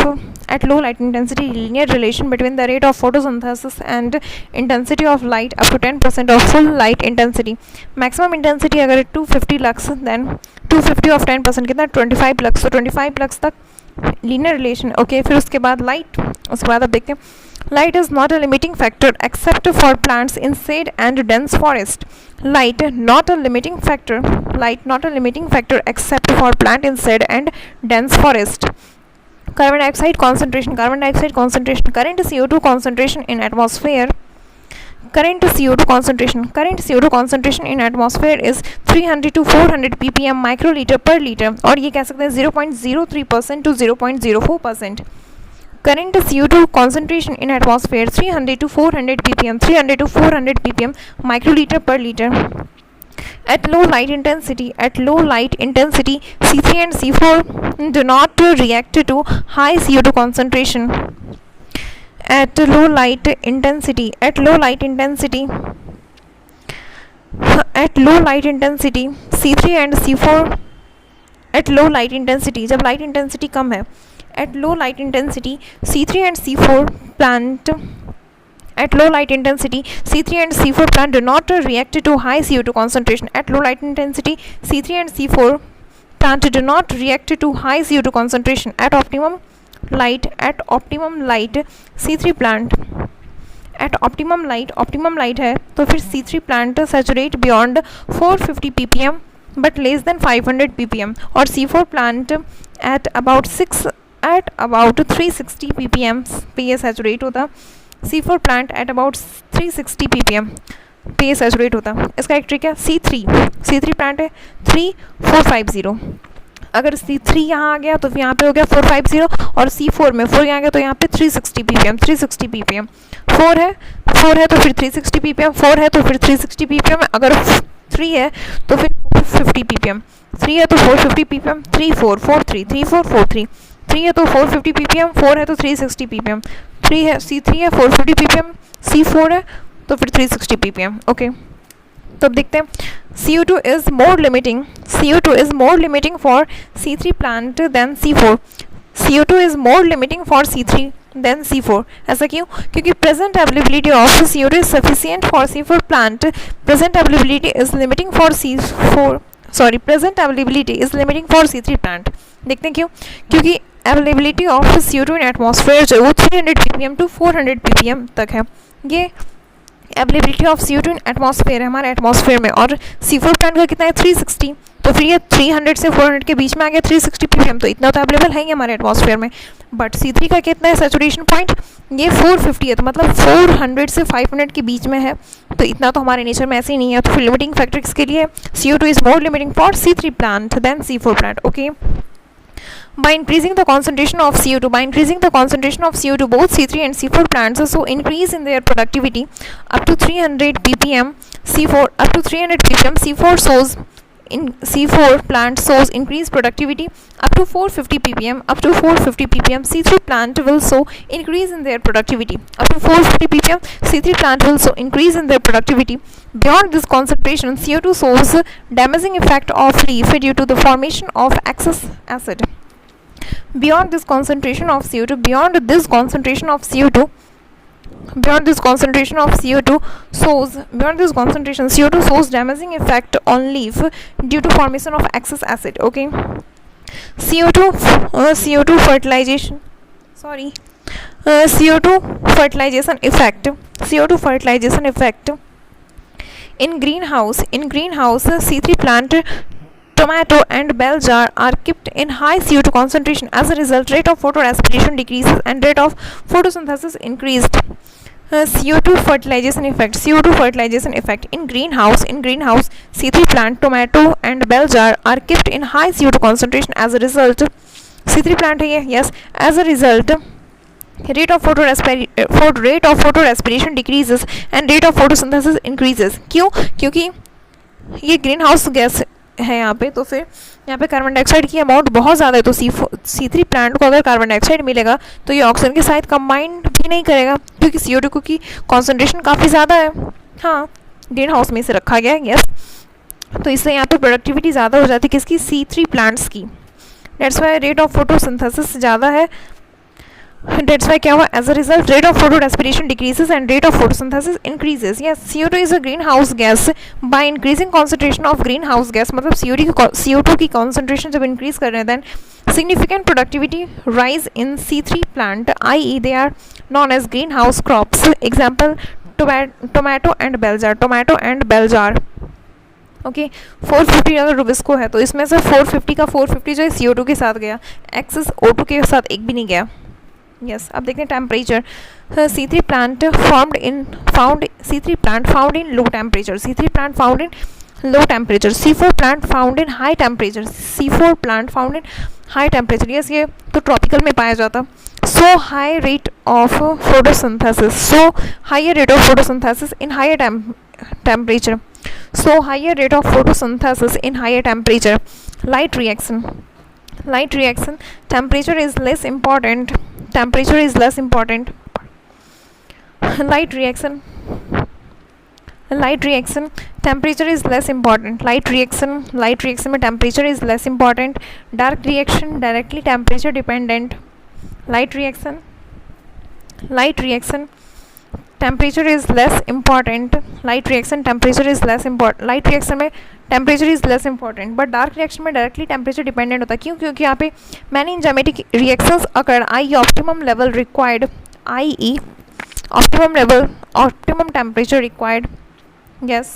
at low light intensity, linear relation between the rate of photosynthesis and intensity of light up to 10% of full light intensity. Maximum intensity अगर 250 lux, then 250 of 10% कितना 25 lux, तो 25 lux तक linear relation, okay. फिर उसके बाद light, उसके बाद अब देखते हैं light is not a limiting factor except for plants in shade and dense forest. Light not a limiting factor, light not a limiting factor except for plant in shade and dense forest. Carbon dioxide concentration, carbon dioxide concentration, current CO2 concentration in atmosphere, current CO2 concentration, current CO2 concentration in atmosphere is 300 to 400 ppm microliter per liter, और ये कह सकते हैं 0.03% to 0.04%। current CO2 concentration in atmosphere 300 to 400 ppm, 300 to 400 ppm microliter per liter। At low light intensity, at low light intensity, C3 and C4 do not react to high CO2 concentration. At low light intensity, at low light intensity, at low light intensity, C3 and C4, at low light intensity, जब light intensity कम है, at low light intensity, C3 and C4 plant, at low light intensity, C3 and C4 plant do not react to high CO2 concentration. At low light intensity, C3 and C4 plant do not react to high CO2 concentration. At optimum light, C3 plant, at optimum light है तो फिर C3 plant saturate beyond 450 ppm but less than 500 ppm, और C4 plant at about 360 ppm पे ये saturate होता। C4 plant at about 360 ppm पे ये saturate होता। इसका एक ट्रिक है, C3 प्लांट है 3450, अगर C3 यहाँ आ गया तो यहाँ पे हो गया 450, और C4 में 4 यहाँ आ गया तो यहाँ पे 360 ppm। 4 है तो फिर 360 ppm, 4 है तो फिर 360 ppm, अगर 3 है तो फिर 450 ppm, 3 है तो 450 ppm, 3 4 4 3 3 4 4 3 3 है तो 450 ppm, 4 है तो 360 ppm, 3 है C3 है 450 ppm, C4 है तो फिर 360 ppm, ओके। तो अब देखते हैं CO2 is more limiting for C3 plant than C4, CO2 is more limiting for C3 than C4। ऐसा क्यों? क्योंकि present availability of CO2 is sufficient for C4 plant, present availability is limiting for C3 plant। देखते हैं क्यों? क्योंकि availability of CO2 in atmosphere जो वो 300 ppm to 400 ppm तक है। ये availability of CO2 in atmosphere है हमारे एटमॉस्फेयर में, और C4 प्लांट का कितना है 360, तो फिर ये 300 से 400 के बीच में आ गया 360 ppm, तो इतना तो अवेलेबल है ही हमारे एटमॉस्फेयर में। बट C3 का कितना है सैचुरेशन पॉइंट, ये 450 है, तो मतलब 400 से 500 के बीच में है, तो इतना तो हमारे नेचर में ऐसे ही नहीं है। तो फिर लिमिटिंग फैक्टर किसके लिए, CO2 is more limiting for C3 plant than C4 plant, okay. By increasing the concentration of CO2, both C3 and C4 plants so increase in their productivity up to 300 ppm. C4 plant shows increased productivity up to 450 ppm. C3 plant will so increase in their productivity up to 450 ppm. C3 plant will so increase in their productivity. Beyond this concentration, CO2 shows damaging effect of leaf due to the formation of excess acid. Beyond this concentration of CO2 shows damaging effect on leaf due to formation of excess acid, okay। CO2 fertilization effect in greenhouse C3 plant tomato and bell jar are kept in high CO2 concentration. As a result, rate of photorespiration decreases and rate of photosynthesis increased. CO2 fertilization effect in greenhouse C3 plant tomato and bell jar are kept in high CO2 concentration. As a result, C3 plant है ये, yes, as a result rate of photorespiration decreases and rate of photosynthesis increases। क्यों? क्योंकि ये green house gas है यहाँ पे, तो फिर यहाँ पे कार्बन डाइऑक्साइड की अमाउंट बहुत ज़्यादा है, तो C3 प्लांट को अगर कार्बन डाइऑक्साइड मिलेगा तो ये ऑक्सीजन के साथ कंबाइन भी नहीं करेगा, क्योंकि CO2 की कॉन्सेंट्रेशन काफ़ी ज़्यादा है। हाँ, ग्रीन हाउस में से रखा गया है, यस, तो इससे यहाँ पे प्रोडक्टिविटी ज़्यादा हो जाती है किसकी, C3 प्लांट्स की। That's why rate of photosynthesis ज़्यादा है That's why क्या हुआ, as a result rate of photorespiration decreases and rate of photosynthesis increases. Yes, CO2 is a greenhouse gas. By increasing concentration of greenhouse gas, मतलब CO2 की concentration जब increase कर रहे हैं, then significant productivity rise in C3 plant, i.e. they are known as greenhouse crops. Example, tomato and bell jar. Okay 450 अगर Rubisco है तो इसमें से 450 का 450 जो है CO2 के साथ गया, एक्सेस O2 के साथ एक भी नहीं गया. यस अब देखते हैं temperature. C3 plant found in low temperature. C3 plant found in low temperature. C4 plant found in high temperature. C4 plant found in high temperature. Yes ये तो ट्रॉपिकल में पाया जाता. So high rate of photosynthesis in higher temperature. So higher rate of photosynthesis in higher temperature. Light reaction, temperature is less important. Light reaction, temperature is less important. Light reaction में temperature is less important. Dark reaction directly temperature dependent. Light reaction, temperature is less important. Light reaction temperature is less important. Light reaction में temperature is less important, but dark reaction में directly temperature dependent होता है. क्यों? क्योंकि यहाँ पे many enzymatic reactions occur, i.e. optimum level required, i.e. optimum temperature required. Yes,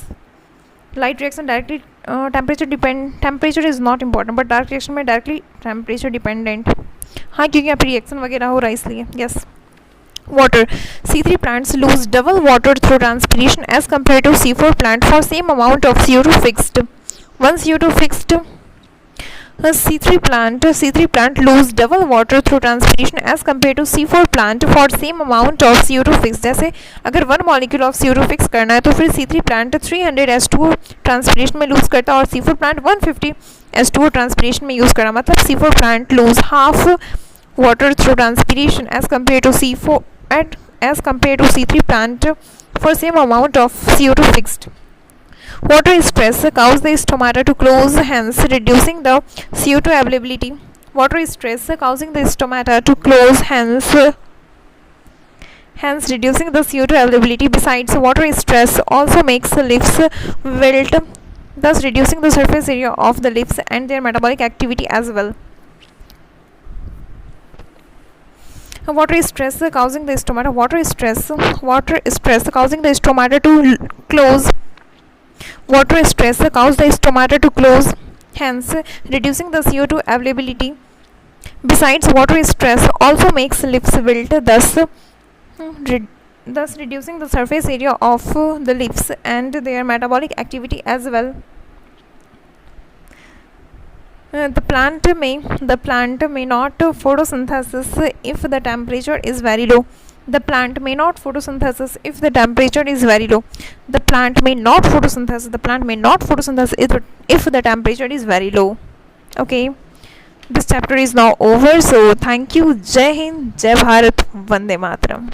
light reaction directly temperature is not important, but dark reaction में directly temperature dependent. हाँ क्योंकि यहाँ पे reaction वगैरह हो रहा है इसलिए. Yes. Water. C3 plants lose double water through transpiration as compared to C4 plant for same amount of CO2 fixed. One CO2 fixed. C3 plant lose double water through transpiration as compared to C4 plant for same amount of CO2 fixed. जैसे अगर 1 molecule of CO2 fix करना है तो फिर C3 plant 300 H2O transpiration में lose करता है और C4 plant 150 H2O transpiration में use करना. मतलब C4 plant lose half water through transpiration as compared to C3 plant for same amount of CO2 fixed. Water stress causes the stomata to close, hence reducing the CO2 availability. Water stress causing the stomata to close, hence reducing the CO2 availability. Besides, water stress also makes leaves wilt, thus reducing the surface area of the leaves and their metabolic activity as well. Water stress causing the stomata. Water stress causing the stomata to close. Water stress causes the stomata to close, hence reducing the CO2 availability. Besides, water stress also makes leaves wilt, thus reducing the surface area of the leaves and their metabolic activity as well. The plant may not photosynthesis if the temperature is very low. The plant may not photosynthesis if the temperature is very low. The plant may not photosynthesis if the temperature is very low. Okay, this chapter is now over. So thank you. Jai Hind, Jai Bharat, Vande Mataram.